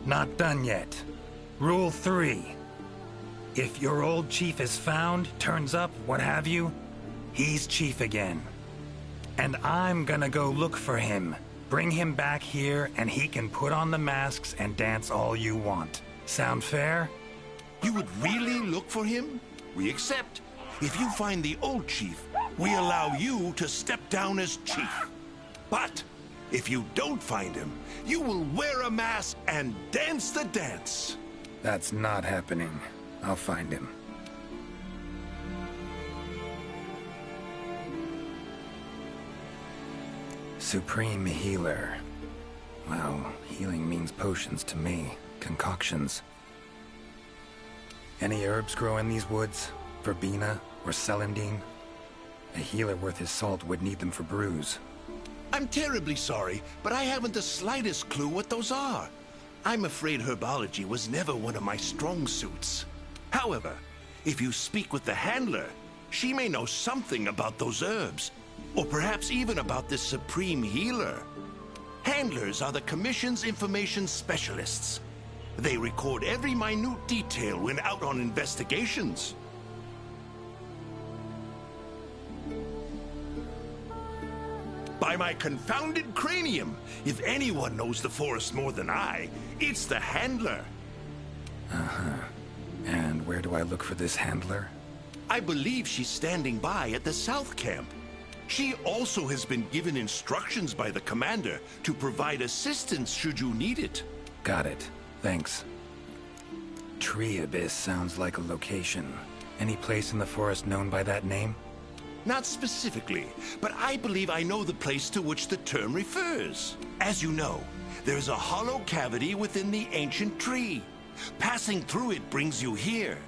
Not done yet. Rule 3. If your old chief is found, turns up, what have you, he's chief again. And I'm gonna go look for him. Bring him back here, and he can put on the masks and dance all you want. Sound fair? You would really look for him? We accept. If you find the old chief, we allow you to step down as chief. But if you don't find him, you will wear a mask and dance the dance. That's not happening. I'll find him. Supreme Healer. Well, healing means potions to me. Concoctions. Any herbs grow in these woods? Verbena or celandine? A healer worth his salt would need them for brews. I'm terribly sorry, but I haven't the slightest clue what those are. I'm afraid herbology was never one of my strong suits. However, if you speak with the handler, She may know something about those herbs, or perhaps even about this supreme healer. Handlers are the Commission's information specialists. They record every minute detail when out on investigations. By my confounded cranium, if anyone knows the forest more than I, it's the Handler. Uh-huh. And where do I look for this Handler? I believe she's standing by at the South Camp. She also has been given instructions by the Commander to provide assistance should you need it. Got it. Thanks. Tree Abyss sounds like a location. Any place in the forest known by that name? Not specifically, but I believe I know the place to which the term refers. As you know, there's a hollow cavity within the ancient tree. Passing through it brings you here.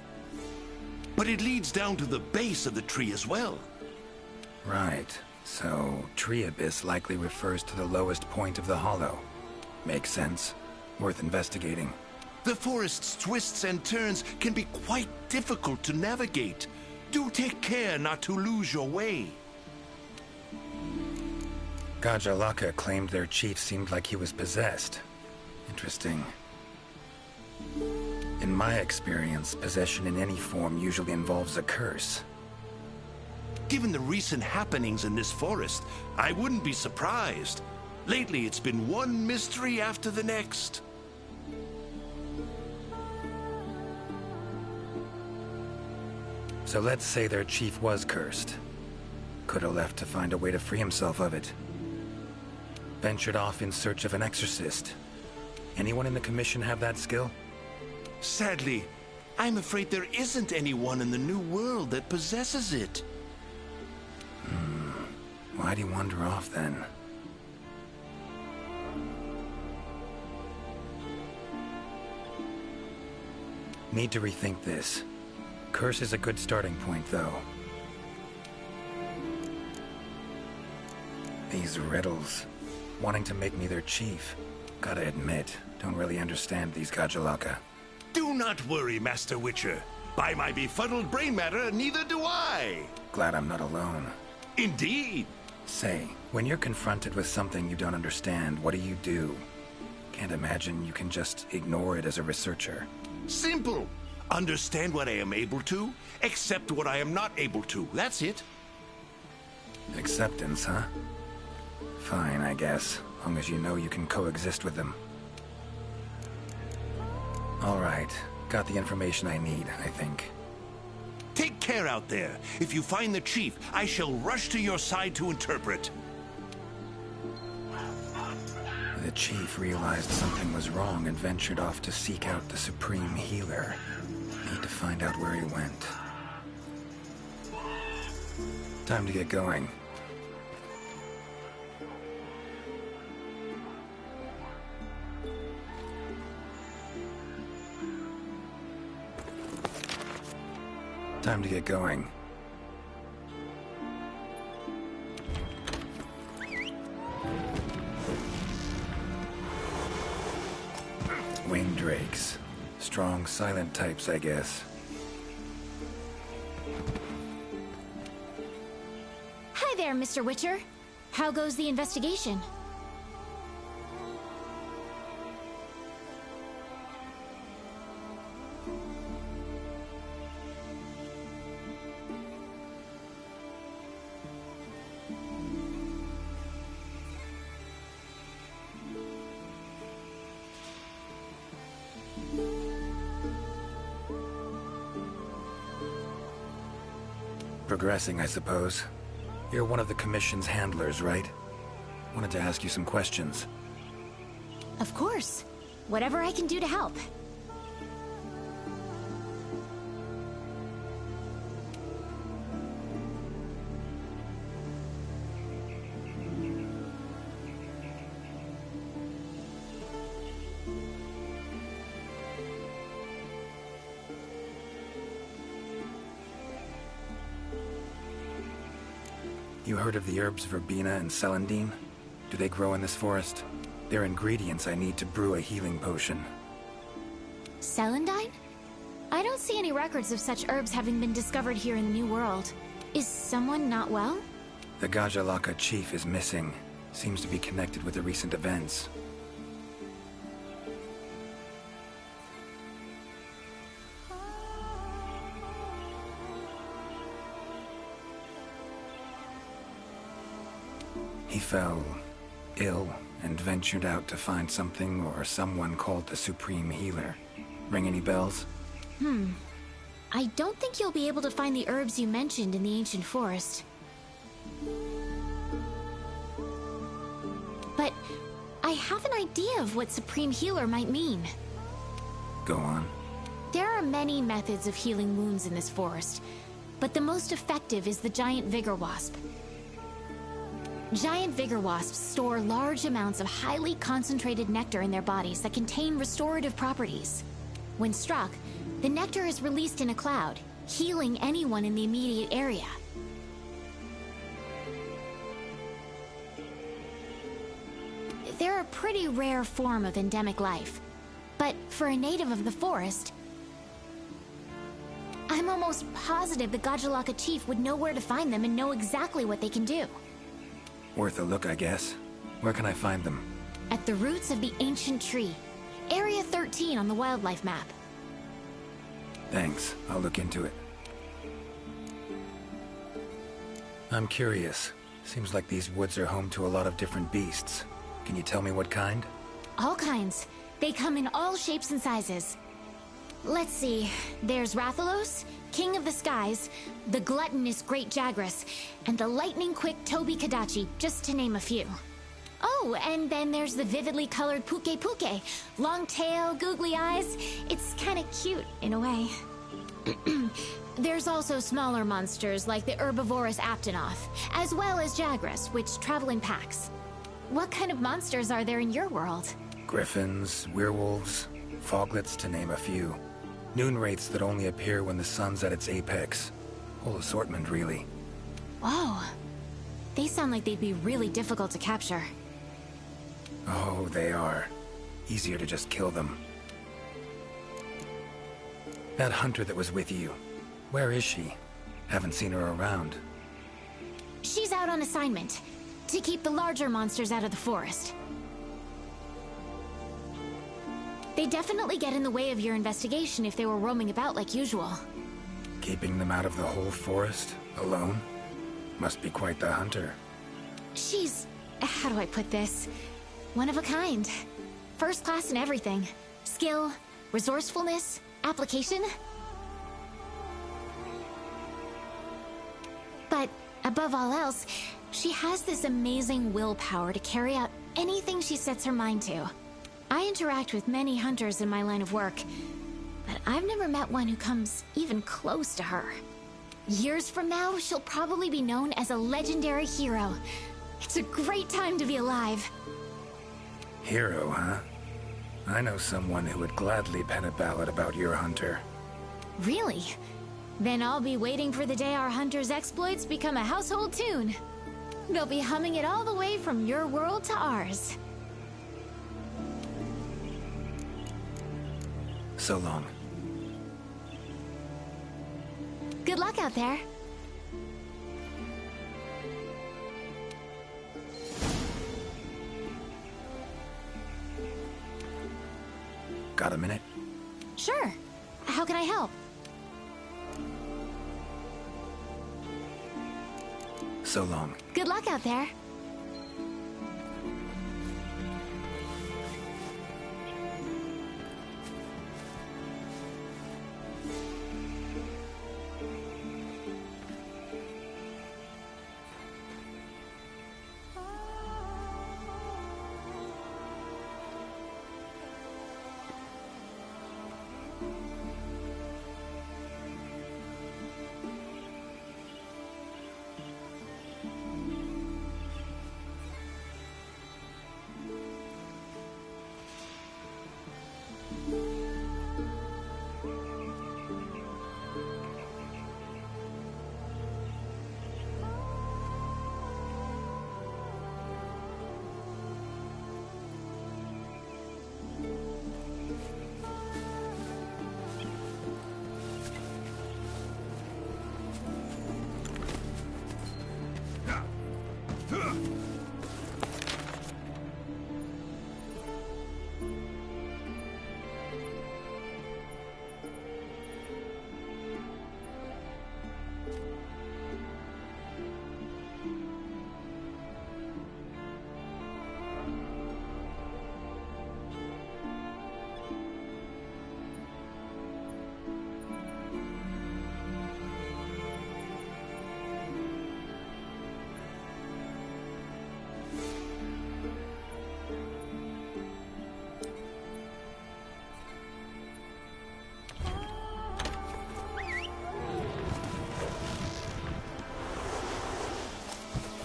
But it leads down to the base of the tree as well. Right. So, Tree Abyss likely refers to the lowest point of the hollow. Makes sense. Worth investigating. The forest's twists and turns can be quite difficult to navigate. Do take care not to lose your way. Gajalaka claimed their chief seemed like he was possessed. Interesting. In my experience, possession in any form usually involves a curse. Given the recent happenings in this forest, I wouldn't be surprised. Lately, it's been one mystery after the next. So let's say their chief was cursed. Could have left to find a way to free himself of it. Ventured off in search of an exorcist. Anyone in the Commission have that skill? Sadly, I'm afraid there isn't anyone in the New World that possesses it. Why'd he wander off then? Need to rethink this. Curse is a good starting point, though. These riddles. Wanting to make me their chief. Gotta admit, don't really understand these Gajalaka. Do not worry, Master Witcher. By my befuddled brain matter, neither do I. Glad I'm not alone. Indeed. Say, when you're confronted with something you don't understand, what do? Can't imagine you can just ignore it as a researcher. Simple. Understand what I am able to, accept what I am not able to. That's it. Acceptance, huh? Fine, I guess. Long as you know you can coexist with them. Alright. Got the information I need, I think. Take care out there. If you find the chief, I shall rush to your side to interpret. The chief realized something was wrong and ventured off to seek out the supreme healer. Need to find out where he went. Time to get going. Time to get going. Winged drakes. Strong, silent types, I guess. Hi there, Mr. Witcher. How goes the investigation? Progressing, I suppose. You're one of the Commission's handlers, right? Wanted to ask you some questions. Of course. Whatever I can do to help. You heard of the herbs verbena and celandine? Do they grow in this forest? They're ingredients I need to brew a healing potion. Celandine? I don't see any records of such herbs having been discovered here in the New World. Is someone not well? The Gajalaka chief is missing. Seems to be connected with the recent events. He fell ill and ventured out to find something or someone called the Supreme Healer. Ring any bells? I don't think you'll be able to find the herbs you mentioned in the ancient forest. But I have an idea of what Supreme Healer might mean. Go on. There are many methods of healing wounds in this forest, but the most effective is the giant vigor wasp. Giant vigor wasps store large amounts of highly concentrated nectar in their bodies that contain restorative properties. When struck, the nectar is released in a cloud, healing anyone in the immediate area. They're a pretty rare form of endemic life, but for a native of the forest, I'm almost positive the Gajalaka chief would know where to find them and know exactly what they can do. Worth a look, I guess. Where can I find them? At the roots of the ancient tree, Area 13 on the wildlife map. Thanks. I'll look into it. I'm curious. Seems like these woods are home to a lot of different beasts. Can you tell me what kind? All kinds. They come in all shapes and sizes. Let's see. There's Rathalos, King of the Skies, the gluttonous Great Jagras, and the lightning-quick Toby Kadachi, just to name a few. Oh, and then there's the vividly colored Puke Puke. Long tail, googly eyes. It's kinda cute, in a way. There's also smaller monsters like the herbivorous Aptonoth, as well as Jagras, which travel in packs. What kind of monsters are there in your world? Griffins, werewolves, foglets, to name a few. Noon wraiths that only appear when the sun's at its apex. Whole assortment, really. Whoa. They sound like they'd be really difficult to capture. Oh, they are. Easier to just kill them. That hunter that was with you, where is she? Haven't seen her around. She's out on assignment, to keep the larger monsters out of the forest. They definitely get in the way of your investigation if they were roaming about like usual. Keeping them out of the whole forest, alone? Must be quite the hunter. She's... how do I put this? One of a kind. First class in everything. Skill, resourcefulness, application. But above all else, she has this amazing willpower to carry out anything she sets her mind to. I interact with many hunters in my line of work, but I've never met one who comes even close to her. Years from now, she'll probably be known as a legendary hero. It's a great time to be alive. Hero, huh? I know someone who would gladly pen a ballad about your hunter. Really? Then I'll be waiting for the day our hunter's exploits become a household tune. They'll be humming it all the way from your world to ours. So long. Good luck out there. Got a minute? Sure. How can I help? So long. Good luck out there.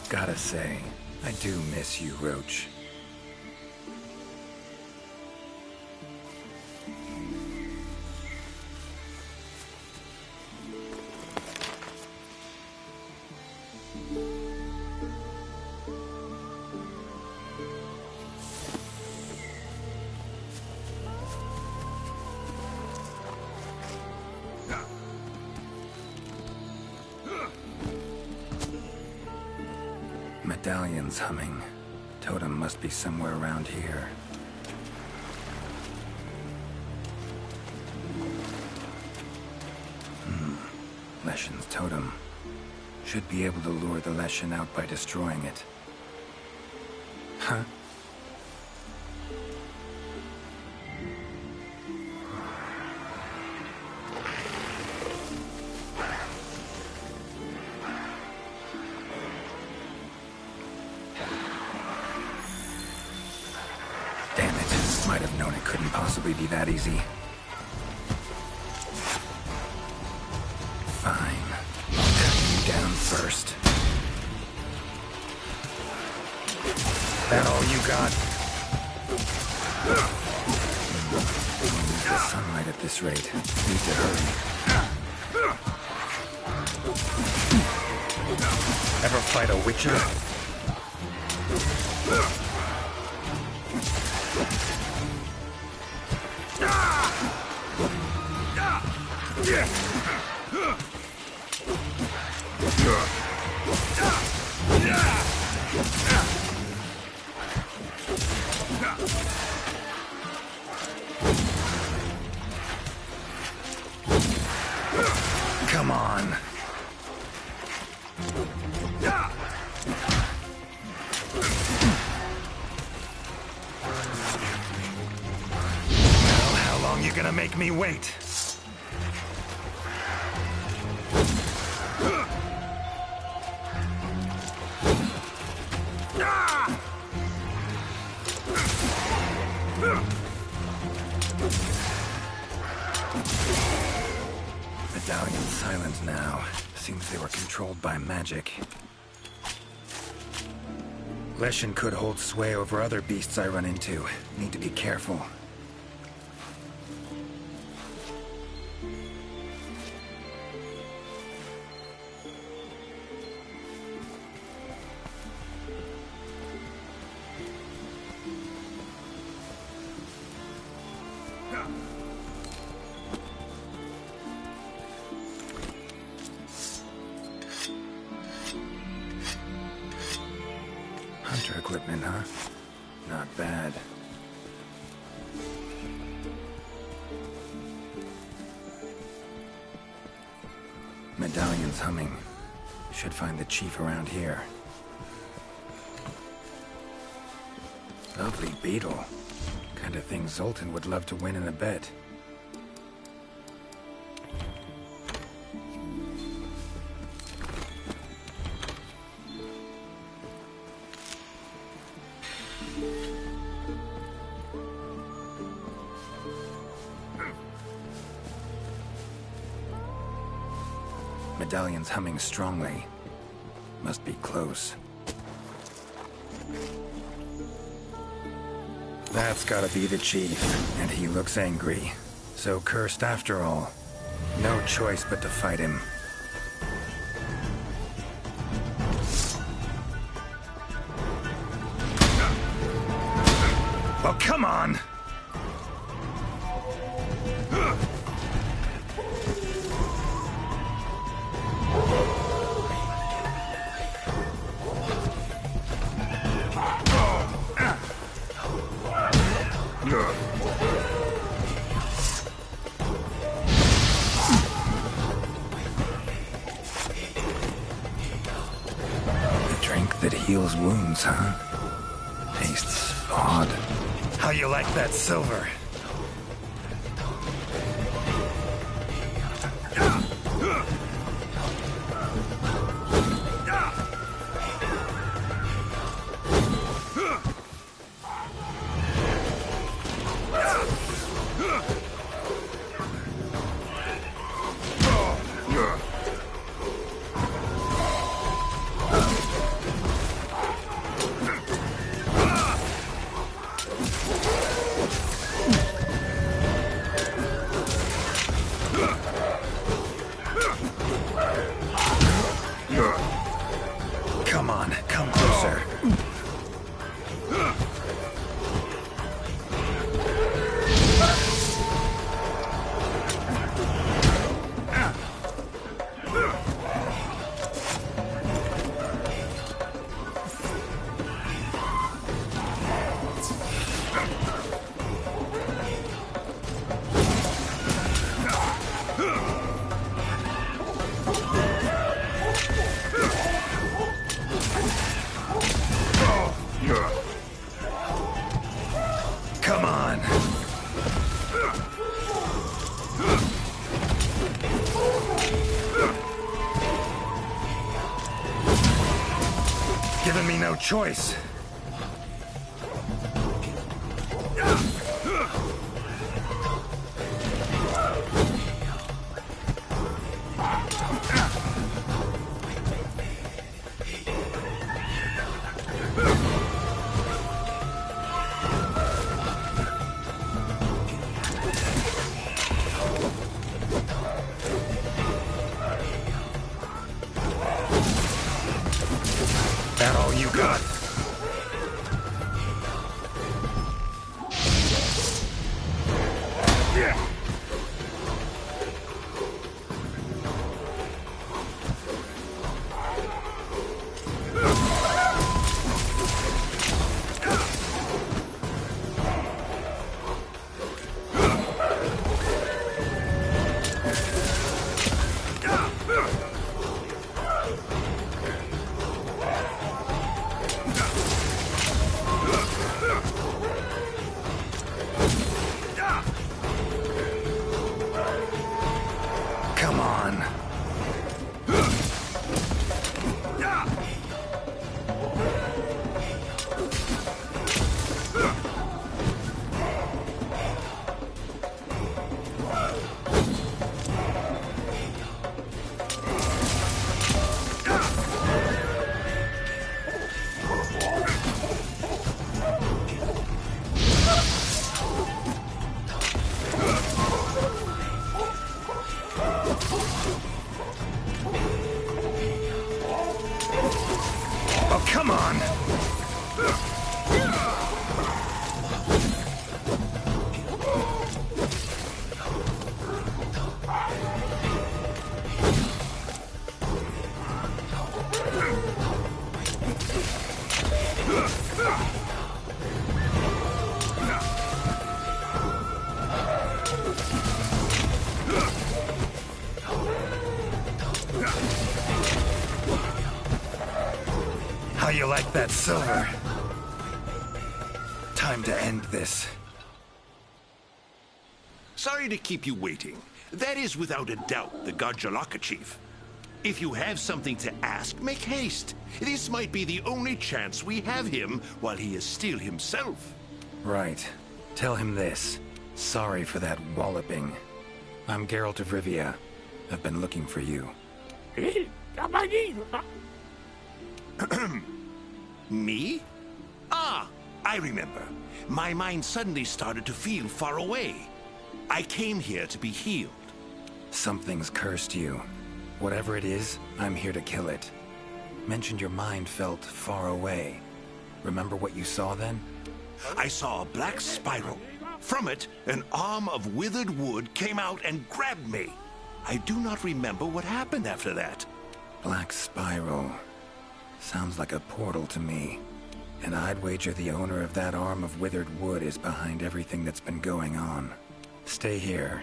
Gotta say, I do miss you, Roach. Medallion's humming. Totem must be somewhere around here. Leshen's totem. Should be able to lure the Leshen out by destroying it. Huh? Damn it. Might have known it couldn't possibly be that easy. Fine. I'll cut you down first. That all you got? We'll lose the sunlight at this rate. Need to hurry. Ever fight a Witcher? Come on. Well, how long you gonna make me wait? Medallion's silent now. Seems they were controlled by magic. Leshen could hold sway over other beasts I run into. Need to be careful. Hunter equipment, huh? Not bad. Medallion's humming. Should find the chief around here. Lovely beetle. Kind of thing Zoltan would love to win in a bet. Medallion's humming strongly. Must be close. That's gotta be the chief, and he looks angry. So cursed after all. No choice but to fight him. Well, come on! The drink that heals wounds, huh? Tastes odd. How you like that silver? choice. That all you got? Come on. Oh, come on! How you like that silver? Time to end this. Sorry to keep you waiting. That is without a doubt the Gajalaka chief. If you have something to ask, make haste. This might be the only chance we have him while he is still himself. Right. Tell him this. Sorry for that walloping. I'm Geralt of Rivia. I've been looking for you. Me? Ah, I remember. My mind suddenly started to feel far away. I came here to be healed. Something's cursed you. Whatever it is, I'm here to kill it. Mentioned your mind felt far away. Remember what you saw then? I saw a black spiral. From it, an arm of withered wood came out and grabbed me. I do not remember what happened after that. Black spiral. Sounds like a portal to me. And I'd wager the owner of that arm of withered wood is behind everything that's been going on. Stay here.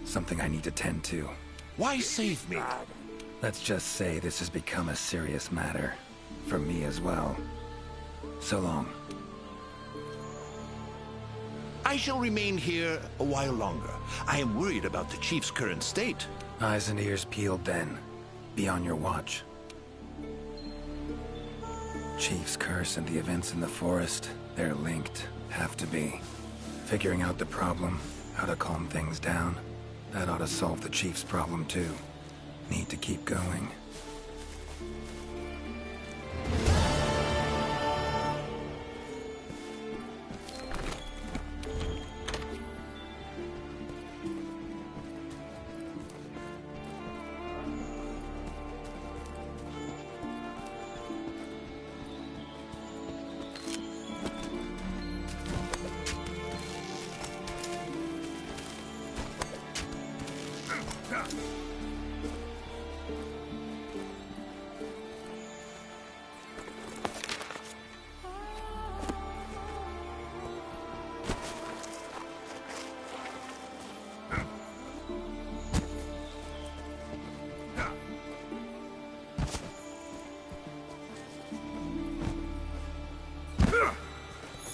Something I need to tend to. Why save me? Let's just say this has become a serious matter. For me as well. So long. I shall remain here a while longer. I am worried about the chief's current state. Eyes and ears peeled then. Be on your watch. Chief's curse and the events in the forest, they're linked. Have to be. Figuring out the problem, how to calm things down, that ought to solve the Chief's problem too. Need to keep going.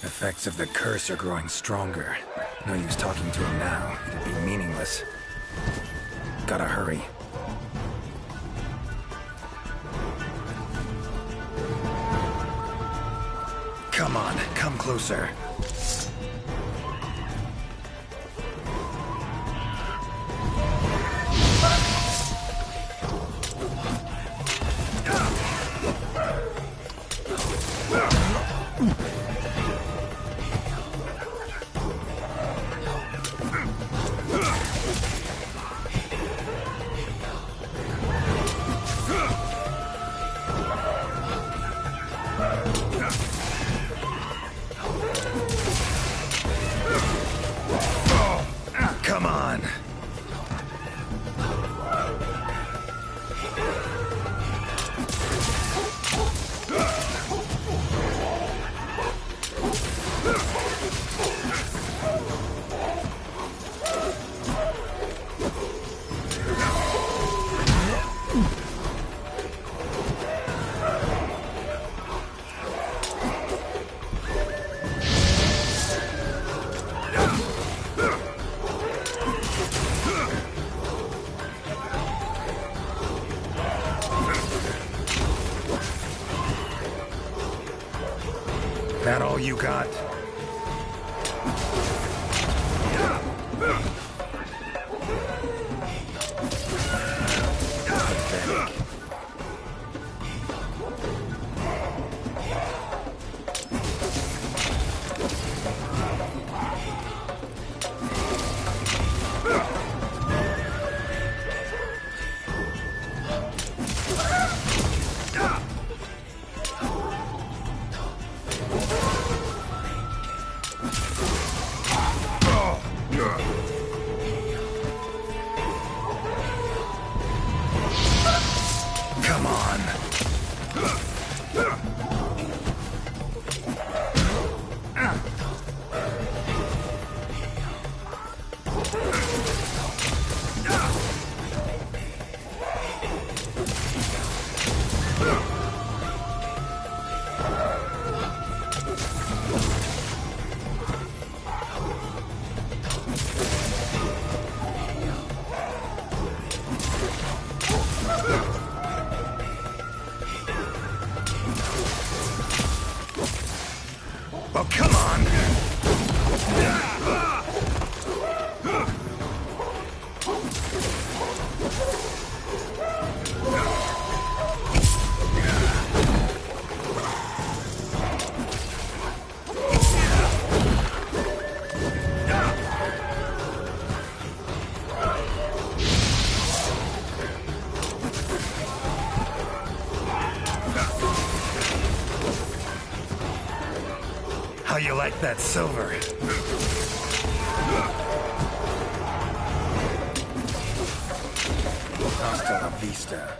Effects of the curse are growing stronger. No use talking to him now. It'd be meaningless. Gotta hurry. Come on, come closer. Come on. That all you got? Pathetic. Come on. Oh, come on! How you like that silver? Hasta la vista.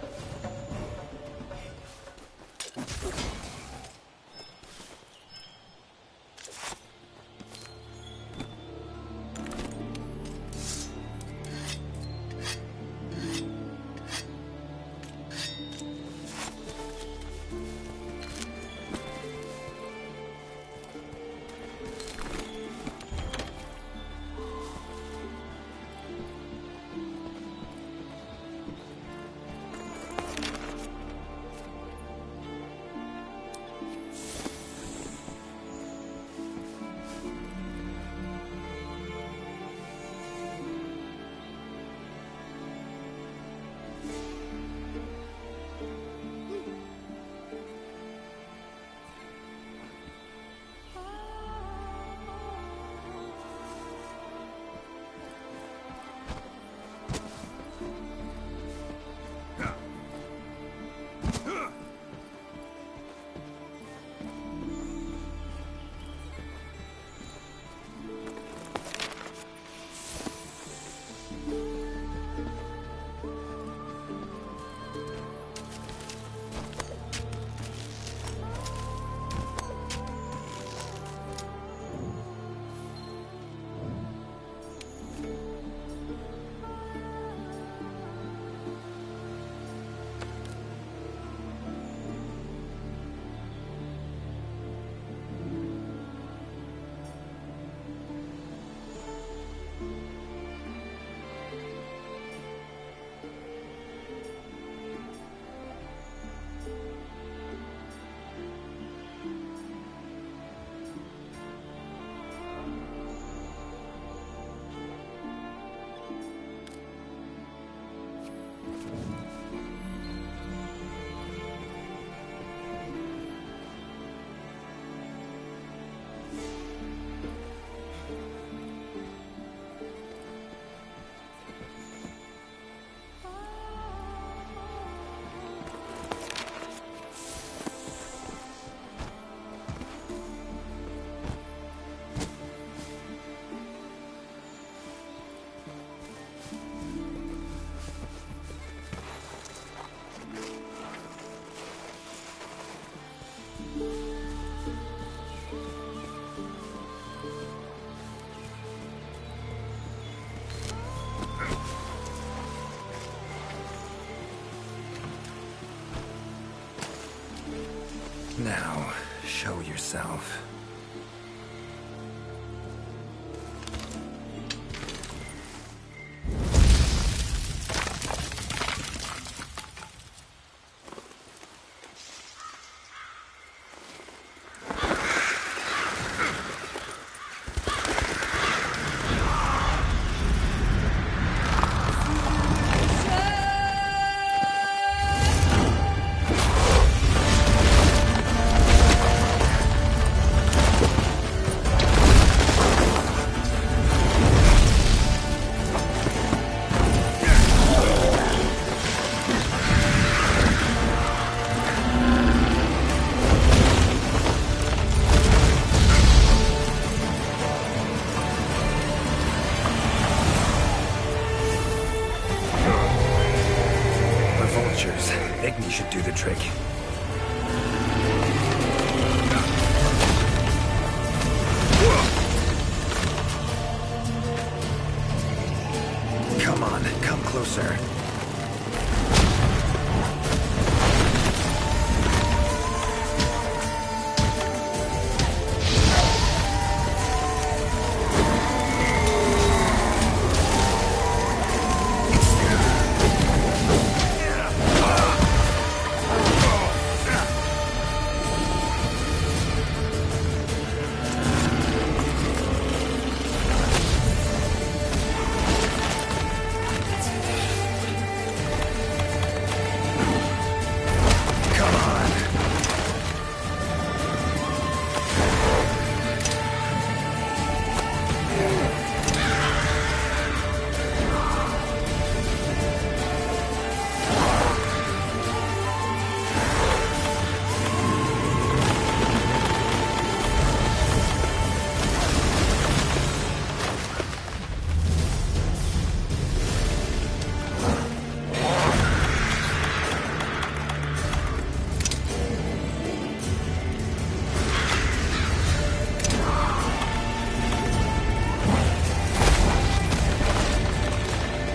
Now, show yourself. Igni should do the trick. Come on, come closer.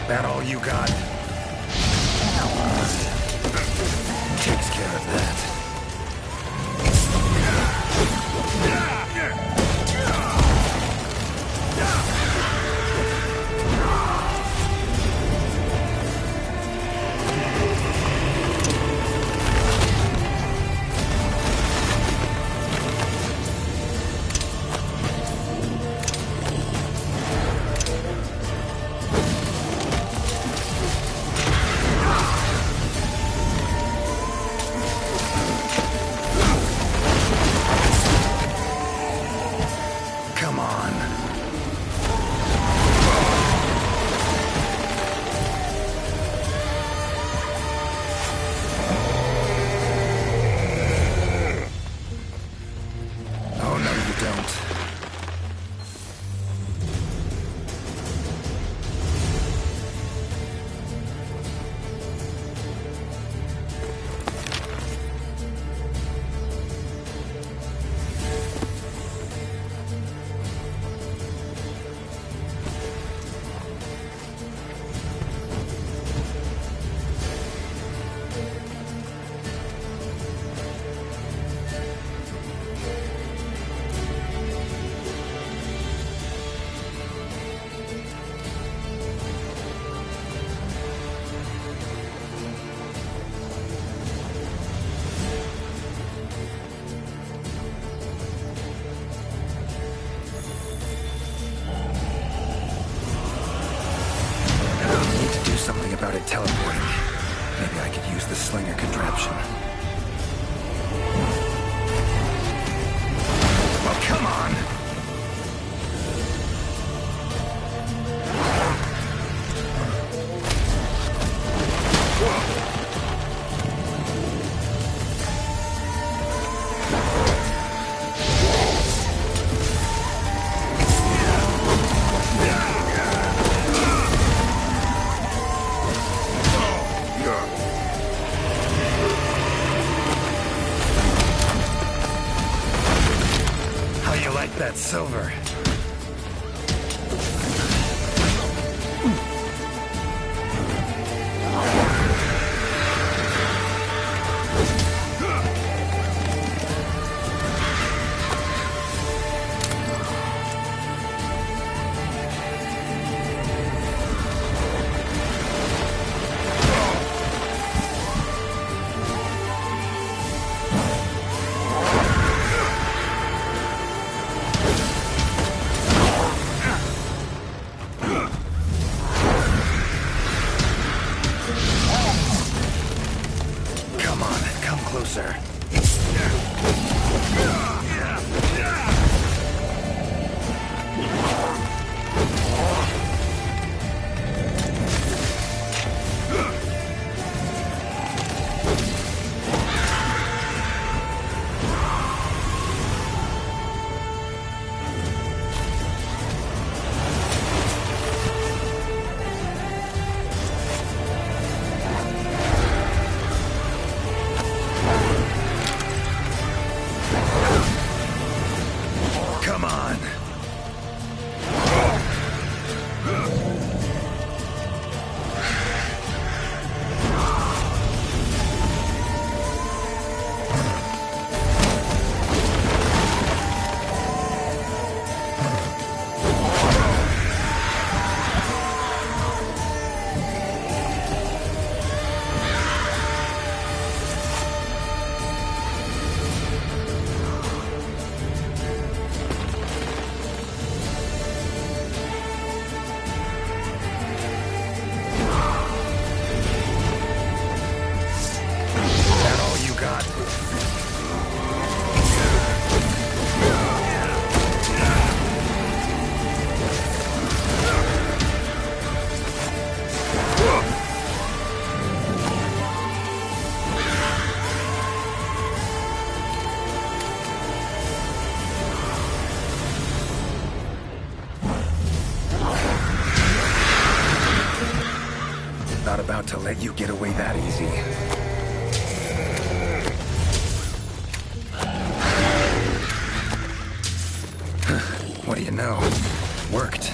That all you got? Takes care of that. Come on. Oh, no, you don't. Something about it teleporting. Maybe I could use the slinger contraption. Well, come on! That silver. closer. Not about to let you get away that easy. What do you know? Worked.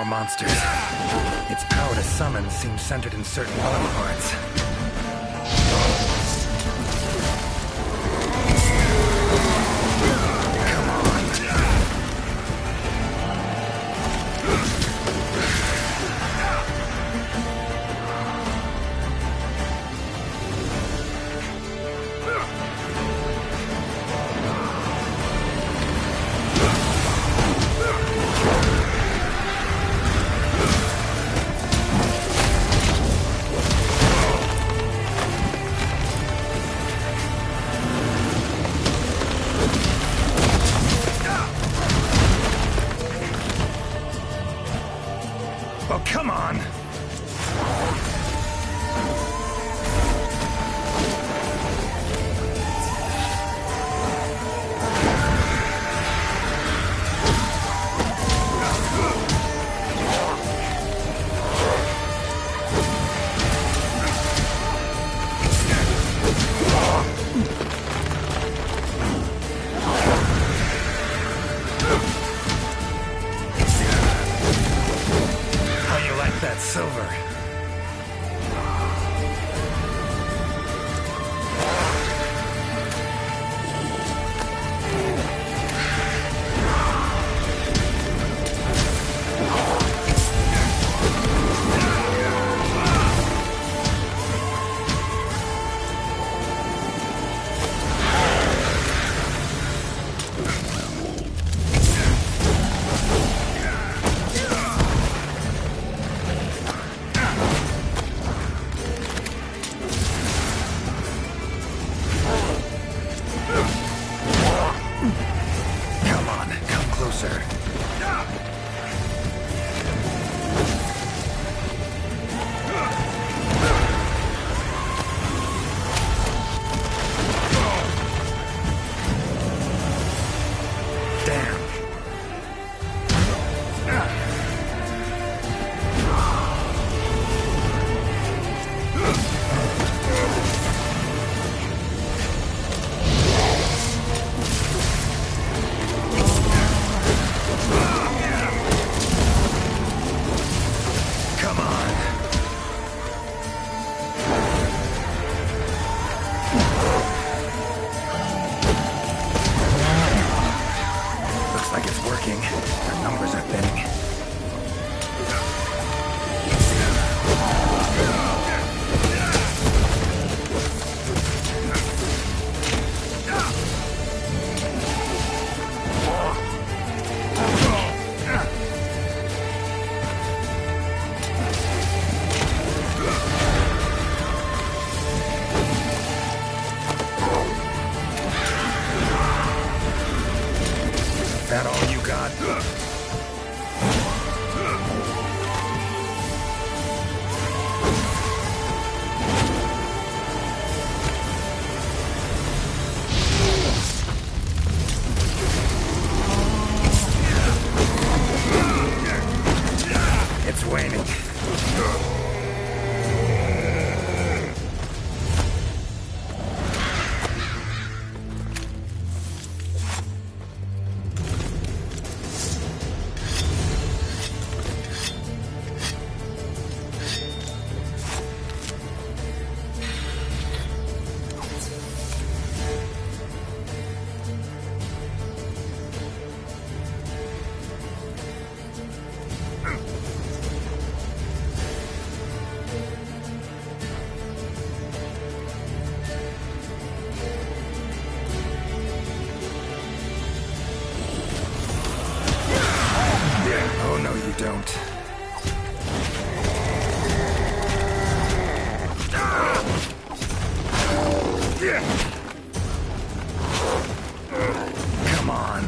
Monsters. Its power to summon seems centered in certain body parts. Come on. Oh, come on! That silver. That all you got? It's waning. Oh, no, you don't. Come on.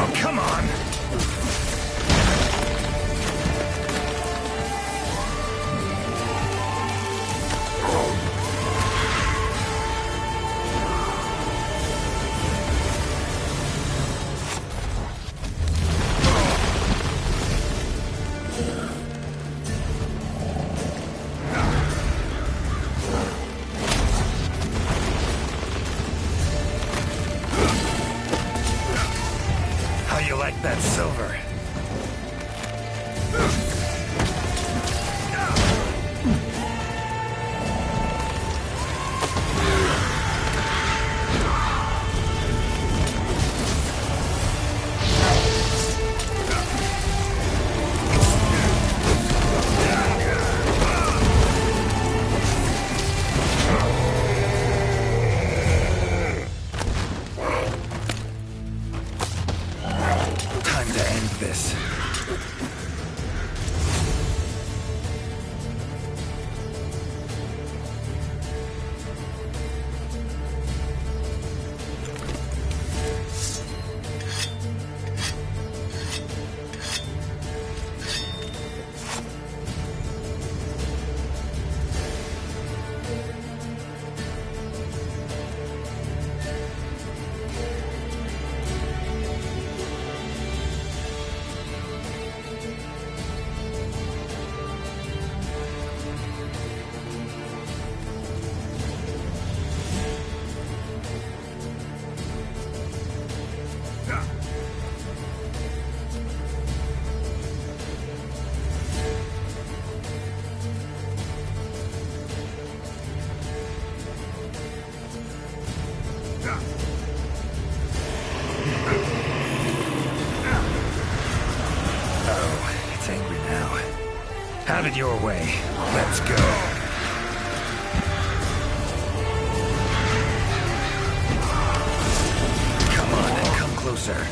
Oh, come on. How you like that silver? Time to end this. Oh, it's angry now. Have it your way. Let's go. Come on and come closer.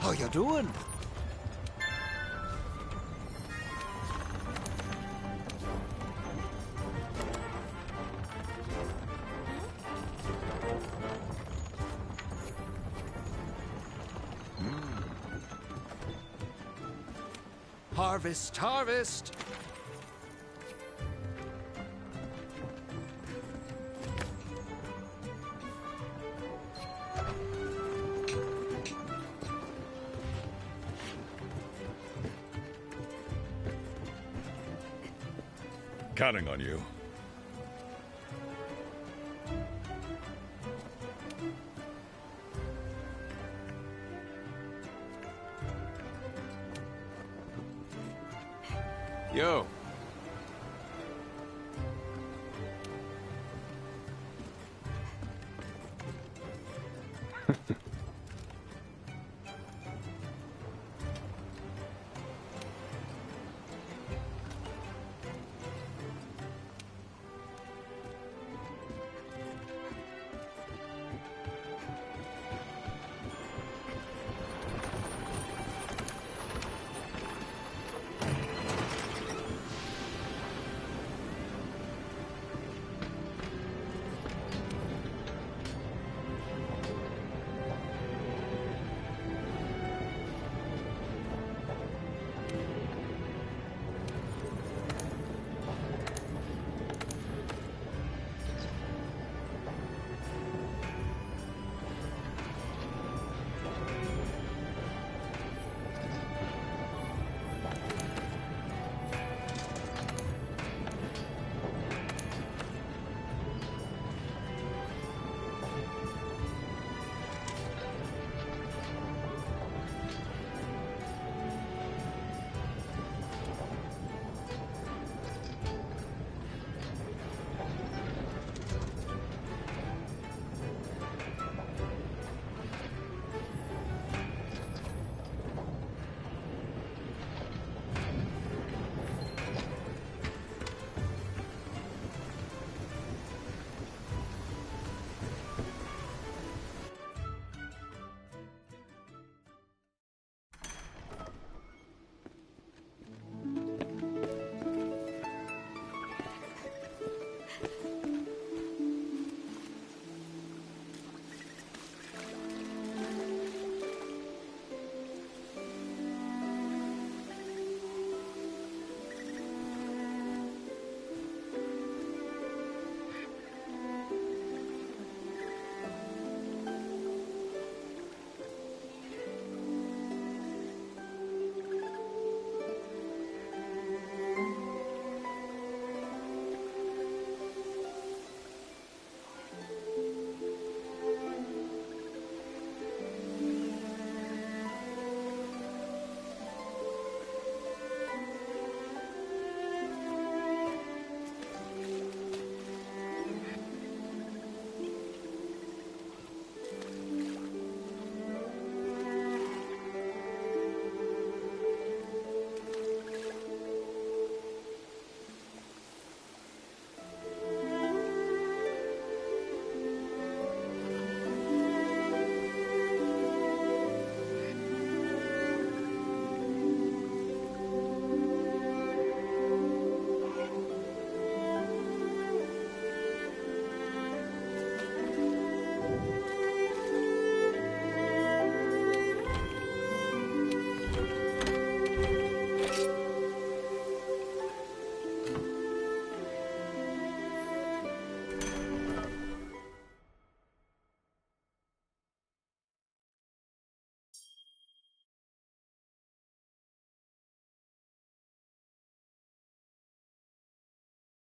How you doing? Harvest, harvest! Counting on you. Yo.